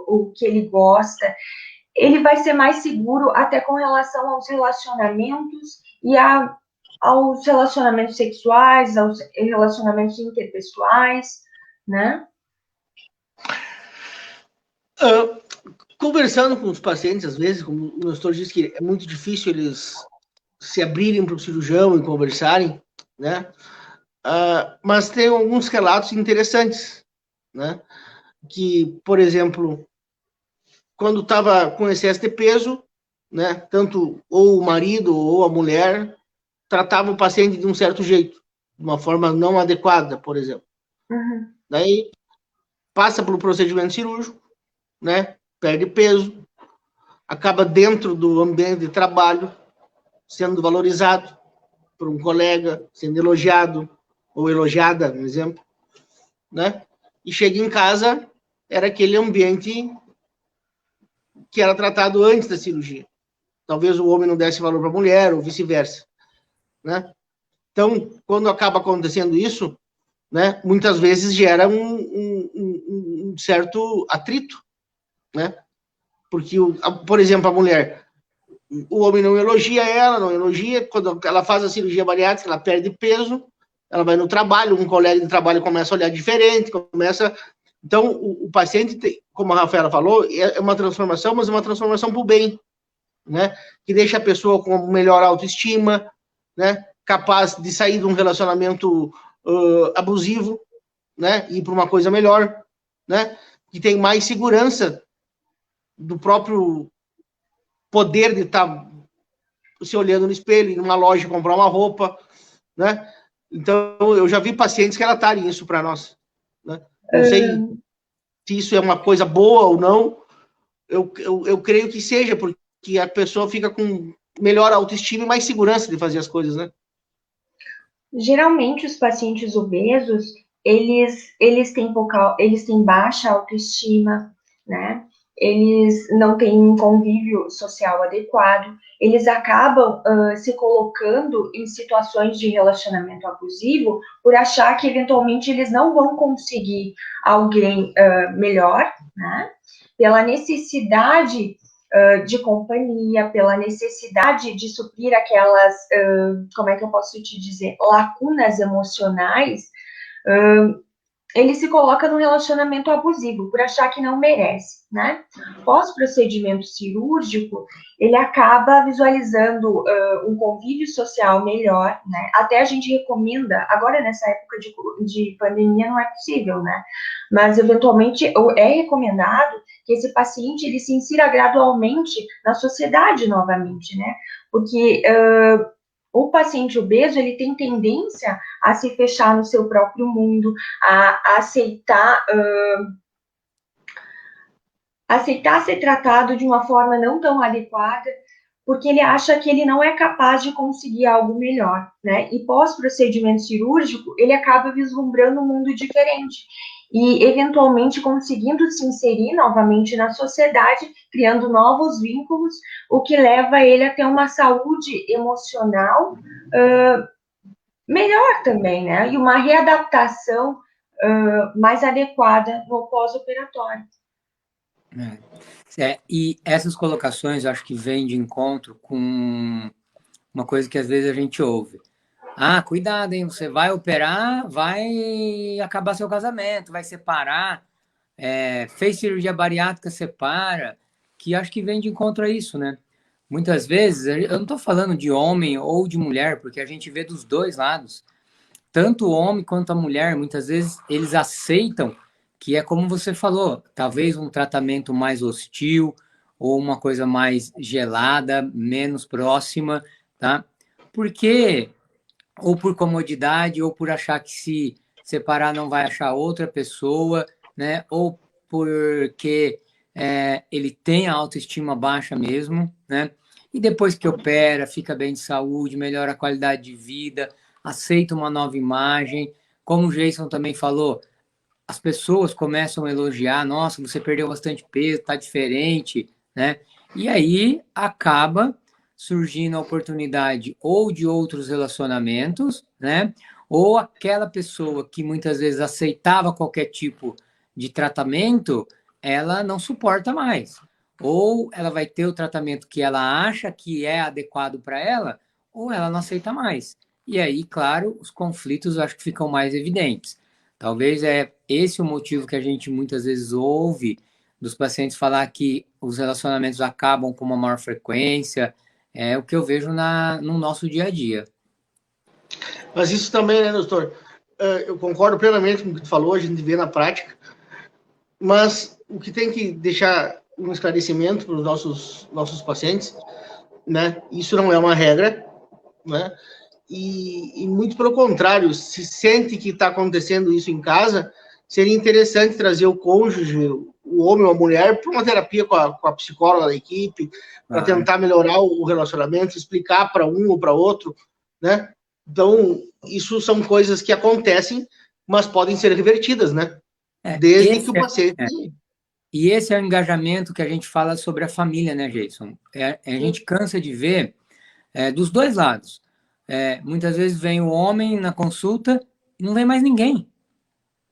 o que ele gosta, ele vai ser mais seguro até com relação aos relacionamentos e aos relacionamentos sexuais, aos relacionamentos interpessoais, né? Conversando com os pacientes, às vezes, como o doutor disse que é muito difícil eles se abrirem para o cirurgião e conversarem, né? Mas tem alguns relatos interessantes, né? Que, por exemplo, quando estava com excesso de peso, né? Tanto ou o marido ou a mulher tratava o paciente de um certo jeito, de uma forma não adequada, por exemplo. Uhum. Daí passa pelo procedimento cirúrgico, né? Perde peso, acaba dentro do ambiente de trabalho, sendo valorizado por um colega, sendo elogiado ou elogiada, por exemplo, né? E chega em casa, era aquele ambiente que era tratado antes da cirurgia. Talvez o homem não desse valor para a mulher, ou vice-versa, né? Então, quando acaba acontecendo isso, né, muitas vezes gera um certo atrito, né? Porque, por exemplo, a mulher, o homem não elogia ela, não elogia, quando ela faz a cirurgia bariátrica, ela perde peso, ela vai no trabalho, um colega de trabalho começa a olhar diferente, começa... Então, o paciente, tem, como a Rafaela falou, é uma transformação, mas é uma transformação para o bem, né? Que deixa a pessoa com melhor autoestima, né? Capaz de sair de um relacionamento abusivo, né? E ir para uma coisa melhor, né? Que tem mais segurança do próprio poder de estar se olhando no espelho, ir numa loja comprar uma roupa, né? Então, eu já vi pacientes relatarem isso para nós, né? Não sei se isso é uma coisa boa ou não, eu creio que seja, porque a pessoa fica com melhor autoestima e mais segurança de fazer as coisas, né? Geralmente, os pacientes obesos, eles têm baixa autoestima, né? Eles não têm um convívio social adequado, eles acabam se colocando em situações de relacionamento abusivo por achar que, eventualmente, eles não vão conseguir alguém melhor, né? Pela necessidade de companhia, pela necessidade de suprir aquelas, como é que eu posso te dizer, lacunas emocionais, ele se coloca num relacionamento abusivo, por achar que não merece, né? Pós-procedimento cirúrgico, ele acaba visualizando um convívio social melhor, né? Até a gente recomenda, agora nessa época de pandemia não é possível, né? Mas, eventualmente, é recomendado que esse paciente, ele se insira gradualmente na sociedade novamente, né? Porque o paciente obeso, ele tem tendência a se fechar no seu próprio mundo, a aceitar ser tratado de uma forma não tão adequada, porque ele acha que ele não é capaz de conseguir algo melhor, né? E pós-procedimento cirúrgico, ele acaba vislumbrando um mundo diferente e, eventualmente, conseguindo se inserir novamente na sociedade, criando novos vínculos, o que leva ele a ter uma saúde emocional melhor também, né? E uma readaptação mais adequada no pós-operatório. E essas colocações, eu acho que vêm de encontro com uma coisa que às vezes a gente ouve. Ah, cuidado, hein? Você vai operar, vai acabar seu casamento, vai separar. fez cirurgia bariátrica, separa, que acho que vem de encontro a isso, né? Muitas vezes, eu não estou falando de homem ou de mulher, porque a gente vê dos dois lados. Tanto o homem quanto a mulher, muitas vezes, eles aceitam que é como você falou, talvez um tratamento mais hostil ou uma coisa mais gelada, menos próxima, tá? Porque, ou por comodidade, ou por achar que se separar não vai achar outra pessoa, né? Ou porque ele tem a autoestima baixa mesmo, né? E depois que opera, fica bem de saúde, melhora a qualidade de vida, aceita uma nova imagem. Como o Jason também falou, as pessoas começam a elogiar, nossa, você perdeu bastante peso, tá diferente, né? E aí acaba surgindo a oportunidade ou de outros relacionamentos, né? Ou aquela pessoa que muitas vezes aceitava qualquer tipo de tratamento, ela não suporta mais. Ou ela vai ter o tratamento que ela acha que é adequado para ela, ou ela não aceita mais. E aí, claro, os conflitos eu acho que ficam mais evidentes. Talvez é esse o motivo que a gente muitas vezes ouve dos pacientes falar que os relacionamentos acabam com uma maior frequência, é o que eu vejo no nosso dia a dia. Mas isso também, né, doutor? Eu concordo plenamente com o que tu falou, a gente vê na prática, mas o que tem que deixar um esclarecimento para os nossos pacientes, né? Isso não é uma regra, né? E muito pelo contrário, se sente que está acontecendo isso em casa, seria interessante trazer o cônjuge, o homem ou a mulher, para uma terapia com a psicóloga da equipe, para tentar melhorar o relacionamento, explicar para um ou para outro, né? Então, isso são coisas que acontecem, mas podem ser revertidas, né? Desde que o paciente... E esse é o engajamento que a gente fala sobre a família, né, Jason? A gente cansa de ver dos dois lados. Muitas vezes vem o homem na consulta e não vem mais ninguém.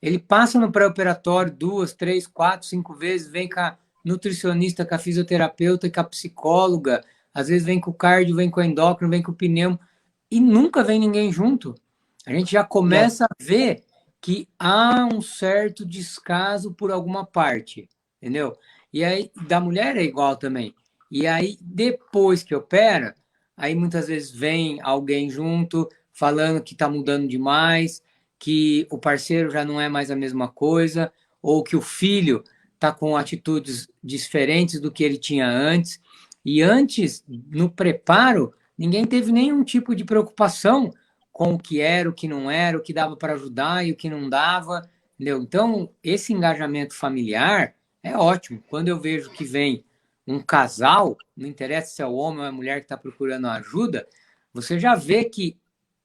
Ele passa no pré-operatório 2, 3, 4, 5 vezes, vem com a nutricionista, com a fisioterapeuta, com a psicóloga, às vezes vem com o cardio, vem com o endócrino, vem com o pneumo, e nunca vem ninguém junto. A gente já começa a ver que há um certo descaso por alguma parte, entendeu? E aí, da mulher é igual também. E aí, depois que opera, aí muitas vezes vem alguém junto, falando que está mudando demais, que o parceiro já não é mais a mesma coisa, ou que o filho está com atitudes diferentes do que ele tinha antes. E antes, no preparo, ninguém teve nenhum tipo de preocupação com o que era, o que não era, o que dava para ajudar e o que não dava, entendeu? Então, esse engajamento familiar é ótimo. Quando eu vejo que vem um casal, não interessa se é o homem ou a mulher que está procurando ajuda, você já vê que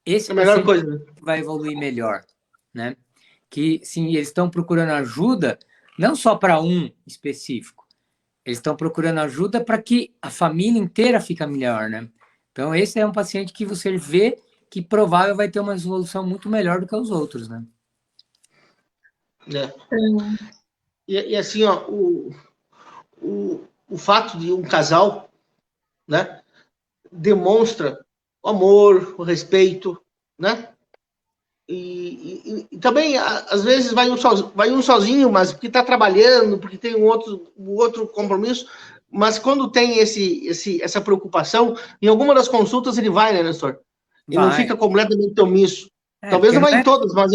esse é a melhor coisa, né? vai evoluir melhor, né? Que, sim, eles estão procurando ajuda não só para um específico, eles estão procurando ajuda para que a família inteira fique melhor, né? Então, esse é um paciente que você vê que provável vai ter uma resolução muito melhor do que os outros, né? E assim, ó, o fato de um casal, né, demonstra o amor, o respeito, né? E também, às vezes, vai um sozinho, mas porque está trabalhando, porque tem um outro compromisso. Mas quando tem essa preocupação, em alguma das consultas ele vai, né, Nestor? Ele não fica completamente omisso. Talvez não vá em todas, mas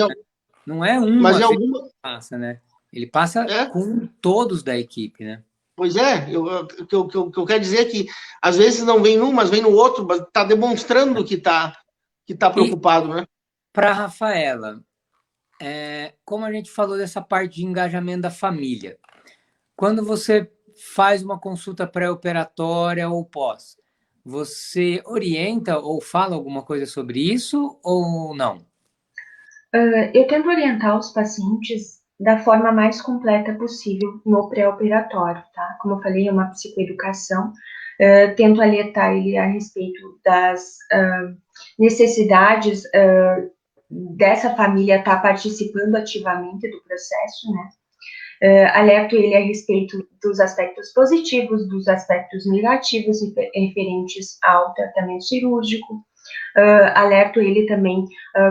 não é uma mas em vez alguma... que passa, né? Ele passa com todos da equipe, né? Pois é, o que eu quero dizer é que às vezes não vem num, mas vem no outro, mas está demonstrando que tá preocupado, né? Para a Rafaela, como a gente falou dessa parte de engajamento da família, quando você faz uma consulta pré-operatória ou pós, você orienta ou fala alguma coisa sobre isso ou não? Eu tento orientar os pacientes da forma mais completa possível no pré-operatório, tá? Como eu falei, é uma psicoeducação. Tento alertar ele a respeito das necessidades dessa família estar participando ativamente do processo, né? Alerto ele a respeito dos aspectos positivos, dos aspectos negativos referentes ao tratamento cirúrgico, alerto ele também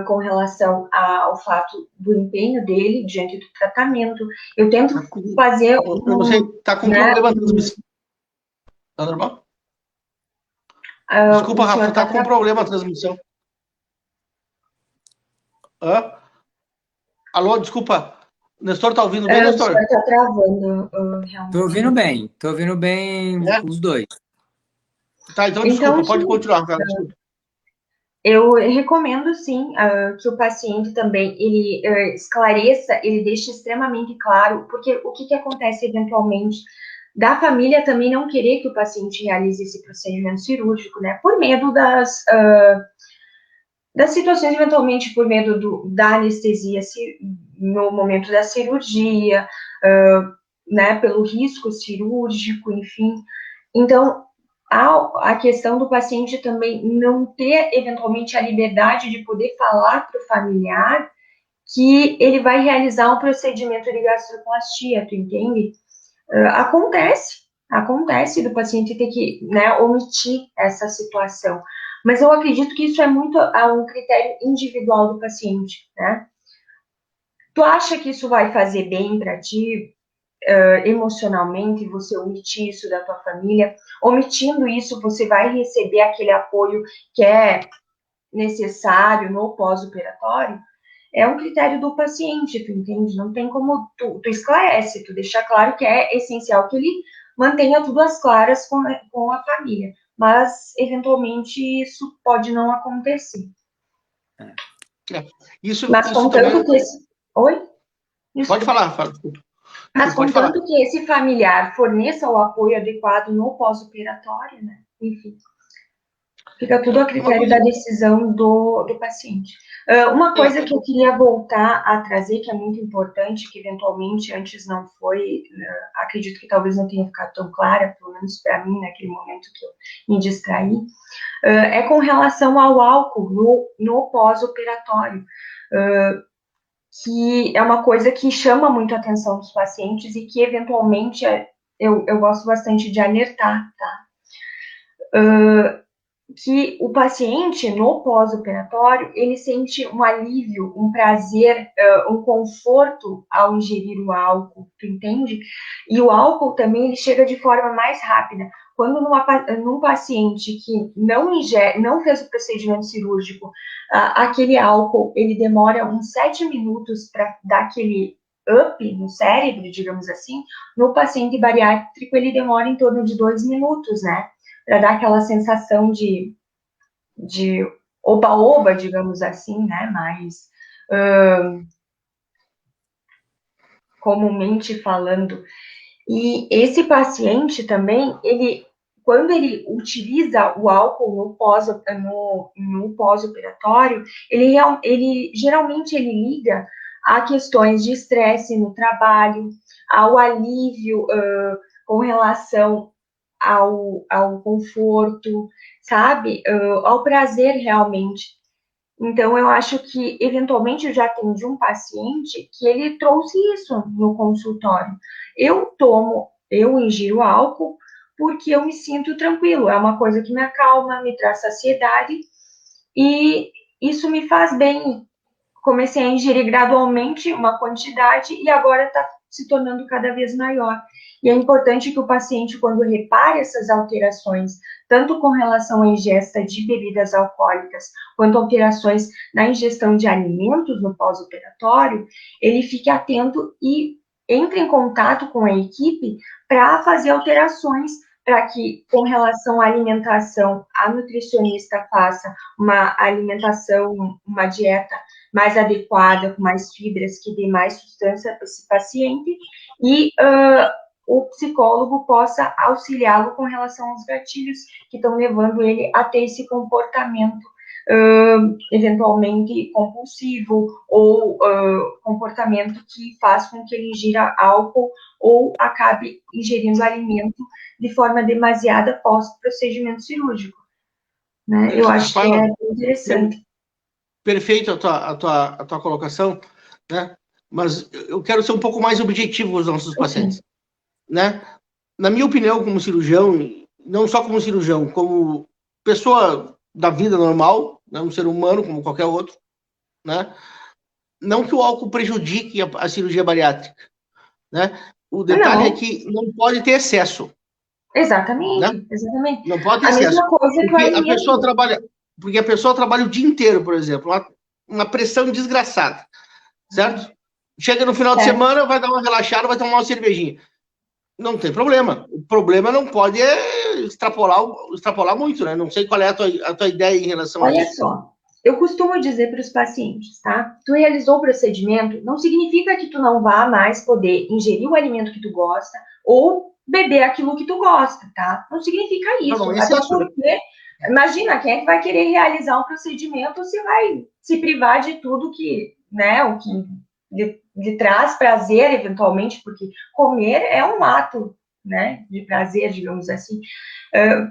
com relação ao fato do empenho dele diante do tratamento. Eu tento fazer eu não sei, tá com problema de transmissão. Tá normal? Desculpa, Rafa, tá com problema a transmissão. Alô, desculpa. Nestor, tá ouvindo bem, Nestor? Tá travando, realmente. Tô ouvindo bem os dois. Tá, então desculpa, pode continuar, cara, desculpa. Eu recomendo, sim, que o paciente também, ele esclareça, ele deixe extremamente claro, porque o que acontece eventualmente da família também não querer que o paciente realize esse procedimento cirúrgico, né, por medo das situações, eventualmente por medo da anestesia no momento da cirurgia, né, pelo risco cirúrgico, enfim. Então, a questão do paciente também não ter, eventualmente, a liberdade de poder falar para o familiar que ele vai realizar um procedimento de gastroplastia, tu entende? Acontece do paciente ter que, né, omitir essa situação, mas eu acredito que isso é muito um critério individual do paciente, né? Tu acha que isso vai fazer bem para ti, emocionalmente, você omitir isso da tua família? Omitindo isso, você vai receber aquele apoio que é necessário no pós-operatório? É um critério do paciente, tu entende? Não tem como tu esclarece, tu deixa claro que é essencial que ele mantenha tudo às claras com a família, mas eventualmente isso pode não acontecer. Mas contanto que Oi? Pode falar, desculpa. Mas contanto que esse familiar forneça o apoio adequado no pós-operatório, né? Enfim, fica tudo a critério da decisão do paciente. Uma coisa que eu queria voltar a trazer, que é muito importante, que eventualmente antes não foi, acredito que talvez não tenha ficado tão clara, pelo menos para mim, naquele momento que eu me distraí, é com relação ao álcool no pós-operatório, que é uma coisa que chama muito a atenção dos pacientes e que, eventualmente, eu gosto bastante de alertar, tá? Que o paciente, no pós-operatório, ele sente um alívio, um prazer, um conforto ao ingerir o álcool, tu entende? E o álcool também, ele chega de forma mais rápida. Quando num paciente que não fez o procedimento cirúrgico, aquele álcool, ele demora uns 7 minutos para dar aquele up no cérebro, digamos assim. No paciente bariátrico, ele demora em torno de 2 minutos, né? Para dar aquela sensação de oba-oba, digamos assim, né? Mais comumente falando. E esse paciente também, quando ele utiliza o álcool no pós-operatório, ele geralmente ele liga a questões de estresse no trabalho, ao alívio com relação ao conforto, sabe? Ao prazer realmente. Então, eu acho que, eventualmente, eu já atendi um paciente que ele trouxe isso no consultório. Eu ingiro álcool porque eu me sinto tranquilo, é uma coisa que me acalma, me traz saciedade, e isso me faz bem. Comecei a ingerir gradualmente uma quantidade e agora está se tornando cada vez maior. E é importante que o paciente, quando repare essas alterações, tanto com relação à ingesta de bebidas alcoólicas, quanto alterações na ingestão de alimentos no pós-operatório, ele fique atento e entre em contato com a equipe para fazer alterações, para que, com relação à alimentação, a nutricionista faça uma alimentação, uma dieta mais adequada, com mais fibras, que dê mais sustância para esse paciente, e o psicólogo possa auxiliá-lo com relação aos gatilhos que estão levando ele a ter esse comportamento eventualmente compulsivo, ou comportamento que faz com que ele ingira álcool ou acabe ingerindo alimento de forma demasiada pós-procedimento cirúrgico. Né? Eu acho que é interessante. Perfeito a tua colocação, né? Mas eu quero ser um pouco mais objetivo com os nossos pacientes, né? Na minha opinião, como cirurgião, não só como cirurgião, como pessoa da vida normal, né? Um ser humano como qualquer outro, né? Não que o álcool prejudique a cirurgia bariátrica, né? O detalhe é Não, que não pode ter excesso, né? exatamente, exatamente. Não pode ter A excesso, mesma coisa que o alimento. porque a pessoa trabalha o dia inteiro, por exemplo, uma pressão desgraçada, certo? Chega no final de Certo? semana, vai dar uma relaxada, vai tomar uma cervejinha. Não tem problema. O problema não pode extrapolar muito, né? Não sei qual é a tua ideia em relação a Olha isso. só, eu costumo dizer para os pacientes, tá? Tu realizou o procedimento, não significa que tu não vá mais poder ingerir o alimento que tu gosta ou beber aquilo que tu gosta, tá? Não significa Não, isso. não é Até excesso, né? porque, imagina, quem é que vai querer realizar um procedimento se vai se privar de tudo que, né, o que lhe traz prazer, eventualmente, porque comer é um ato, né, de prazer, digamos assim.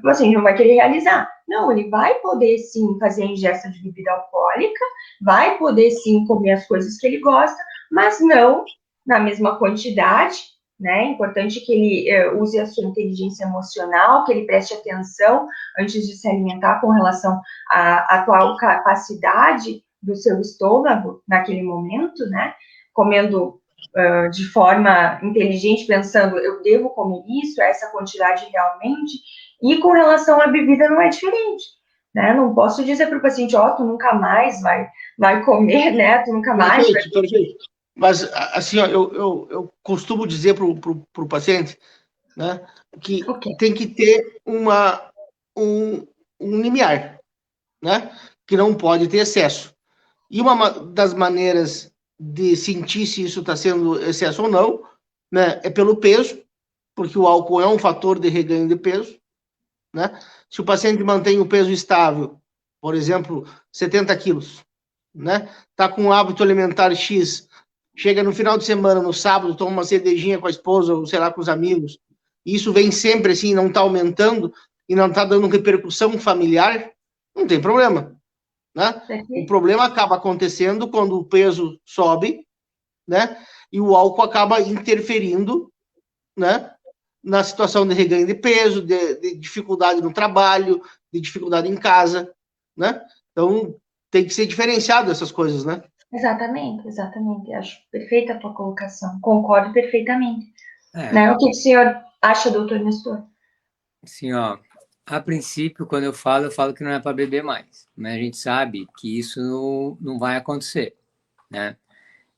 Assim, não vai querer realizar. Não, ele vai poder sim fazer a ingesta de bebida alcoólica, vai poder sim comer as coisas que ele gosta, mas não na mesma quantidade, né? É importante que ele use a sua inteligência emocional, que ele preste atenção antes de se alimentar com relação à atual capacidade do seu estômago naquele momento, né? Comendo de forma inteligente, pensando, eu devo comer isso, essa quantidade realmente, e com relação à bebida não é diferente, né? Não posso dizer para o paciente, ó, tu nunca mais vai comer, né? Tu nunca mais vai... Perfeito, perfeito. Mas, assim, ó, eu costumo dizer para o paciente, né, que Ok. tem que ter um limiar, né? Que não pode ter excesso. E uma das maneiras de sentir se isso está sendo excesso ou não, né, é pelo peso, porque o álcool é um fator de reganho de peso, né? Se o paciente mantém o peso estável, por exemplo, 70 quilos, né? Tá com um hábito alimentar X, chega no final de semana, no sábado, toma uma cervejinha com a esposa ou, sei lá, com os amigos, e isso vem sempre assim, não está aumentando e não está dando repercussão familiar, não tem problema, né? O problema acaba acontecendo quando o peso sobe, né? E o álcool acaba interferindo, né? Na situação de reganho de peso, de dificuldade no trabalho, de dificuldade em casa, né? Então, tem que ser diferenciado essas coisas, né? Exatamente, exatamente. Acho perfeita a tua colocação. Concordo perfeitamente. É, Né? O que o senhor acha, doutor Nestor? assim, ó, a princípio, quando eu falo que não é para beber mais, mas a gente sabe que isso não vai acontecer, né?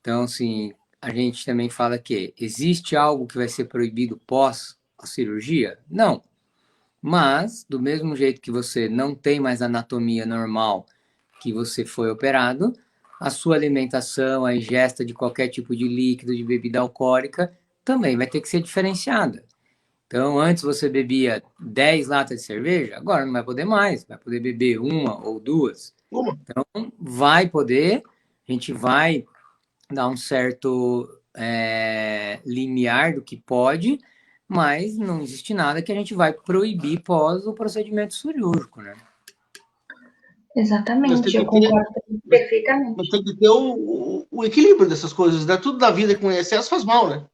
Então, assim, a gente também fala que existe algo que vai ser proibido pós a cirurgia? Não. Mas, do mesmo jeito que você não tem mais anatomia normal que você foi operado, a sua alimentação, a ingesta de qualquer tipo de líquido, de bebida alcoólica, também vai ter que ser diferenciada. Então, antes você bebia 10 latas de cerveja, agora não vai poder mais, vai poder beber uma ou duas. Uma. Então, vai poder, a gente vai dar um certo limiar do que pode, mas não existe nada que a gente vai proibir pós o procedimento cirúrgico, né? Mas tem Exatamente, eu que ter, concordo perfeitamente. mas tem que ter o equilíbrio dessas coisas, né? Tudo na vida com excesso faz mal, né?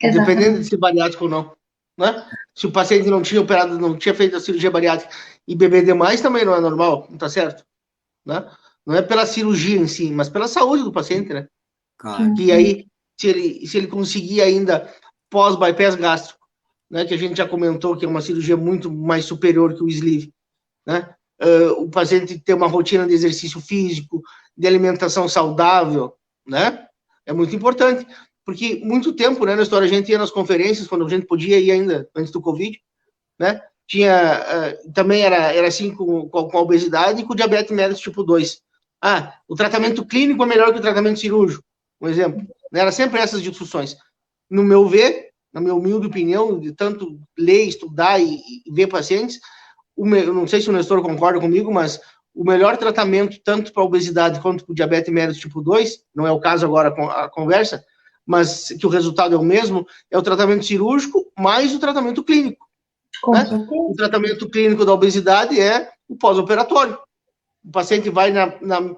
Independente de Exatamente. ser bariátrico ou não, né? Se o paciente não tinha operado, não tinha feito a cirurgia bariátrica e beber demais também não é normal, não tá certo, né? Não é pela cirurgia em si, mas pela saúde do paciente, né? Claro. Sim, Que sim. aí, se ele conseguir ainda pós-bypass gástrico, né? Que a gente já comentou que é uma cirurgia muito mais superior que o sleeve, né? O paciente ter uma rotina de exercício físico, de alimentação saudável, né? É muito importante. Porque muito tempo, né, na história, a gente ia nas conferências, quando a gente podia ir ainda, antes do Covid, né? Tinha, também era assim com a obesidade e com o diabetes mellitus tipo 2. Ah, o tratamento clínico é melhor que o tratamento cirúrgico, um exemplo. Era sempre essas discussões. No meu ver, na minha humilde opinião, de tanto ler, estudar e ver pacientes, eu não sei se o Nestor concorda comigo, mas o melhor tratamento, tanto para a obesidade quanto para o diabetes mellitus tipo 2, não é o caso agora com a conversa, mas que o resultado é o mesmo, é o tratamento cirúrgico mais o tratamento clínico. Com Né? O certeza. tratamento clínico da obesidade é o pós-operatório. O paciente vai na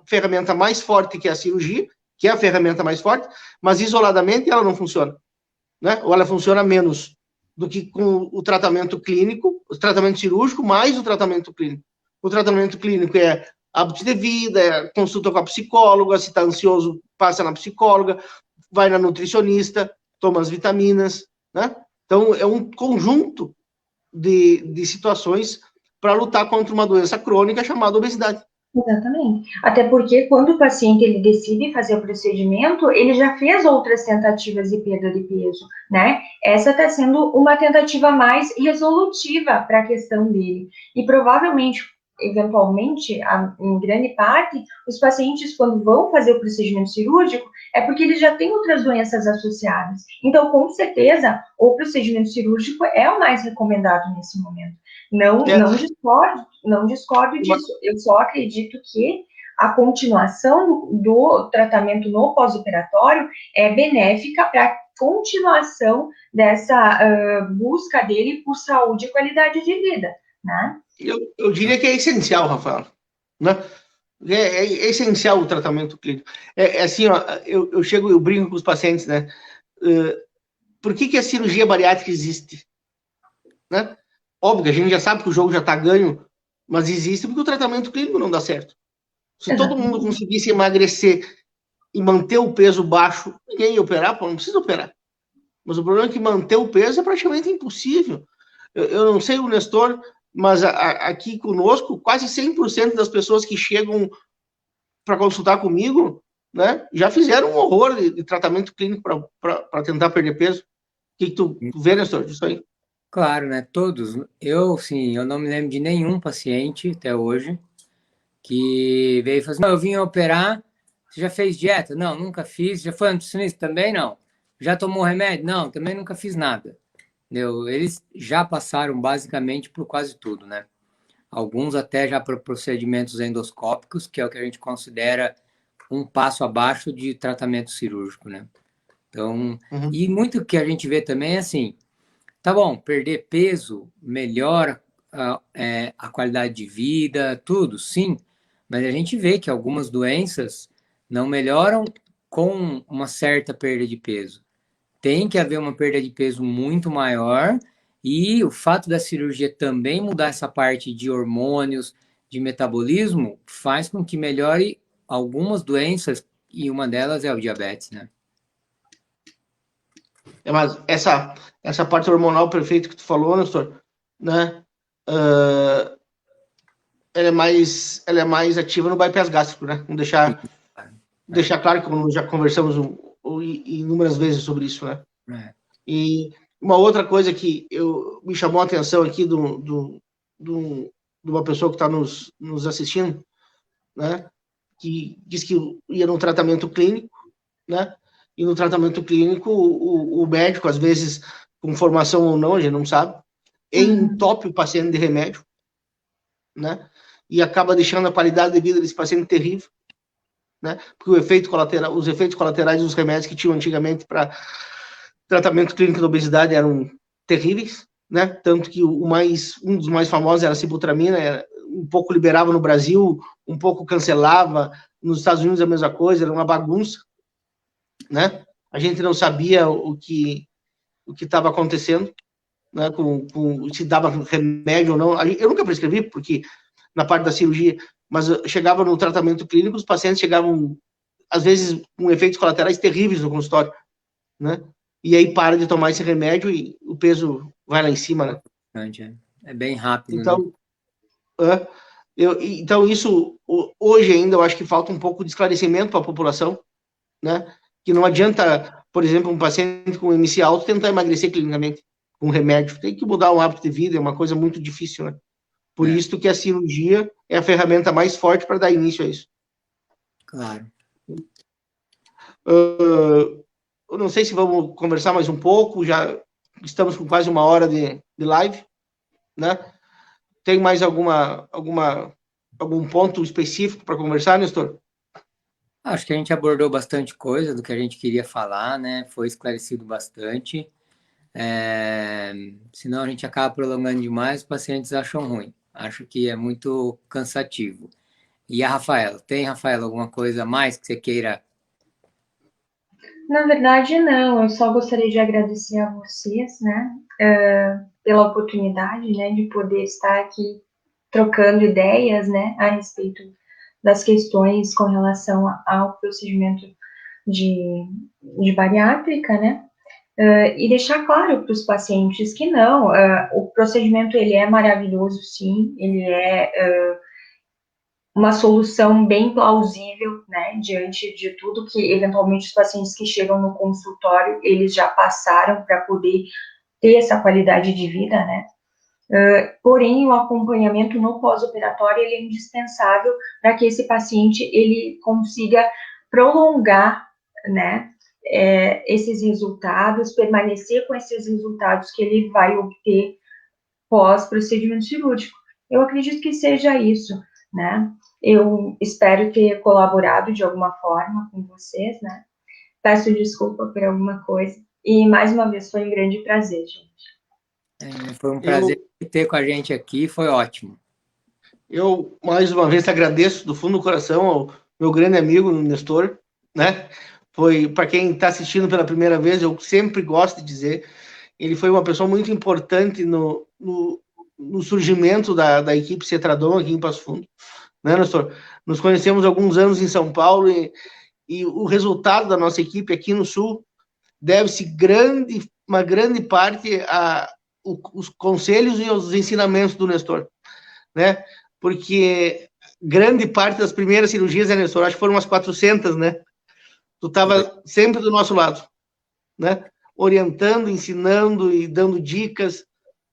ferramenta mais forte, que é a cirurgia, que é a ferramenta mais forte, mas isoladamente ela não funciona. Né? Ou ela funciona menos do que com o tratamento clínico, o tratamento cirúrgico mais o tratamento clínico. O tratamento clínico é hábito de vida, consulta com a psicóloga, se está ansioso, passa na psicóloga, vai na nutricionista, toma as vitaminas, né? Então, é um conjunto de situações para lutar contra uma doença crônica chamada obesidade. Exatamente. Até porque quando o paciente ele decide fazer o procedimento, ele já fez outras tentativas de perda de peso, né? Essa está sendo uma tentativa mais resolutiva para a questão dele. E provavelmente, eventualmente, em grande parte, os pacientes, quando vão fazer o procedimento cirúrgico, é porque eles já têm outras doenças associadas. Então, com certeza, o procedimento cirúrgico é o mais recomendado nesse momento. Não discordo disso. Eu só acredito que a continuação do tratamento no pós-operatório é benéfica para a continuação dessa busca dele por saúde e qualidade de vida, né? Eu diria que é essencial, Rafael, né? É essencial o tratamento clínico. É assim, ó, eu brinco com os pacientes, né? Por que a cirurgia bariátrica existe? Né? Óbvio que a gente já sabe que o jogo já está ganho, mas existe porque o tratamento clínico não dá certo. Se todo mundo conseguisse emagrecer e manter o peso baixo, ninguém ia operar, pô, não precisa operar. Mas o problema é que manter o peso é praticamente impossível. Eu não sei o Nestor, mas aqui conosco, quase 100% das pessoas que chegam para consultar comigo, né, já fizeram um horror de tratamento clínico para tentar perder peso. O que tu vê, Nestor, disso aí? Claro, né? Todos. Sim, eu não me lembro de nenhum paciente até hoje que veio e falou assim, não, eu vim operar, você já fez dieta? Não, nunca fiz. Já foi nutricionista? Também não. Já tomou remédio? Não, também nunca fiz nada. Entendeu? Eles já passaram basicamente por quase tudo, né? Alguns até já por procedimentos endoscópicos, que é o que a gente considera um passo abaixo de tratamento cirúrgico, né? Então, e muito que a gente vê também é assim, tá bom, perder peso melhora a qualidade de vida, tudo, sim, mas a gente vê que algumas doenças não melhoram com uma certa perda de peso. Tem que haver uma perda de peso muito maior e o fato da cirurgia também mudar essa parte de hormônios, de metabolismo, faz com que melhore algumas doenças e uma delas é o diabetes, né? Mas essa parte hormonal perfeita que tu falou, Nestor, né? Ela é mais ativa no bypass gástrico, né? Vamos deixar claro que já conversamos inúmeras vezes sobre isso, né? E uma outra coisa que me chamou a atenção aqui de uma pessoa que está nos assistindo, né? Que diz que ia no tratamento clínico, né? E no tratamento clínico, o médico, às vezes, com formação ou não, a gente não sabe, entope o paciente de remédio, né? E acaba deixando a qualidade de vida desse paciente terrível, né? Porque os efeitos colaterais dos remédios que tinham antigamente para tratamento clínico da obesidade eram terríveis, né? Tanto que um dos mais famosos era a sibutramina, um pouco liberava no Brasil, um pouco cancelava, nos Estados Unidos a mesma coisa, era uma bagunça, né? A gente não sabia o que estava acontecendo, né? Se dava remédio ou não. Eu nunca prescrevi, porque na parte da cirurgia, mas chegava no tratamento clínico, os pacientes chegavam, às vezes, com efeitos colaterais terríveis no consultório, né? E aí para de tomar esse remédio e o peso vai lá em cima, né? É bem rápido, então, né? Então, isso, hoje ainda, eu acho que falta um pouco de esclarecimento para a população, né? Que não adianta, por exemplo, um paciente com MC alto tentar emagrecer clinicamente com remédio. Tem que mudar o hábito de vida, é uma coisa muito difícil, né? Por isso que a cirurgia é a ferramenta mais forte para dar início a isso. Claro. Eu não sei se vamos conversar mais um pouco, já estamos com quase uma hora de live, né? Tem mais algum ponto específico para conversar, Nestor? Acho que a gente abordou bastante coisa do que a gente queria falar, né? Foi esclarecido bastante. Senão a gente acaba prolongando demais, os pacientes acham ruim. Acho que é muito cansativo. E a Rafaela? Tem, Rafaela, alguma coisa a mais que você queira? Na verdade, não. Eu só gostaria de agradecer a vocês, né? Pela oportunidade, né? De poder estar aqui trocando ideias, né? A respeito das questões com relação ao procedimento de bariátrica, né? E deixar claro para os pacientes que não, o procedimento ele é maravilhoso, sim, ele é uma solução bem plausível, né, diante de tudo que, eventualmente, os pacientes que chegam no consultório, eles já passaram para poder ter essa qualidade de vida, né. Porém, o acompanhamento no pós-operatório, ele é indispensável para que esse paciente, ele consiga prolongar, né, esses resultados, permanecer com esses resultados que ele vai obter pós-procedimento cirúrgico. Eu acredito que seja isso, né? Eu espero ter colaborado de alguma forma com vocês, né? Peço desculpa por alguma coisa. E, mais uma vez, foi um grande prazer, gente. Foi um prazer ter com a gente aqui, foi ótimo. Eu, mais uma vez, agradeço do fundo do coração ao meu grande amigo, Nestor, né? Foi, para quem está assistindo pela primeira vez, eu sempre gosto de dizer, ele foi uma pessoa muito importante no surgimento da equipe Cetradon aqui em Passo Fundo, né, Nestor? Nos conhecemos há alguns anos em São Paulo e o resultado da nossa equipe aqui no Sul deve-se uma grande parte os conselhos e os ensinamentos do Nestor, né? Porque grande parte das primeiras cirurgias, né, Nestor? Acho que foram umas 400, né? Tu estava sempre do nosso lado, né? Orientando, ensinando e dando dicas,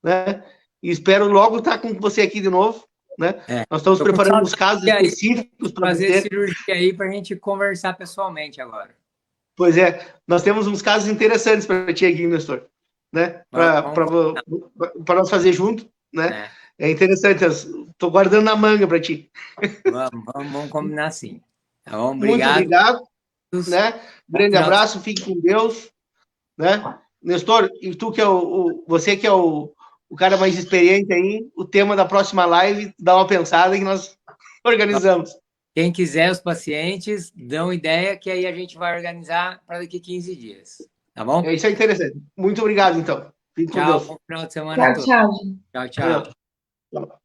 né? E espero logo estar com você aqui de novo, né? Nós estamos preparando uns casos específicos para fazer cirurgia aí para a gente conversar pessoalmente agora. Pois é, nós temos uns casos interessantes para ti aqui, Nestor, né? Para nós fazer junto, né? É interessante, estou guardando na manga para ti. Vamos combinar sim. Tá bom? Muito obrigado, né? Grande abraço, fique com Deus, né? Nestor, e tu que é você que é o cara mais experiente aí, o tema da próxima live, dá uma pensada que nós organizamos. Quem quiser, os pacientes dão ideia que aí a gente vai organizar para daqui 15 dias. Tá bom? Isso é interessante. Muito obrigado, então. Fique com Deus. Bom final de semana a todos. Tchau. Tchau. Tchau.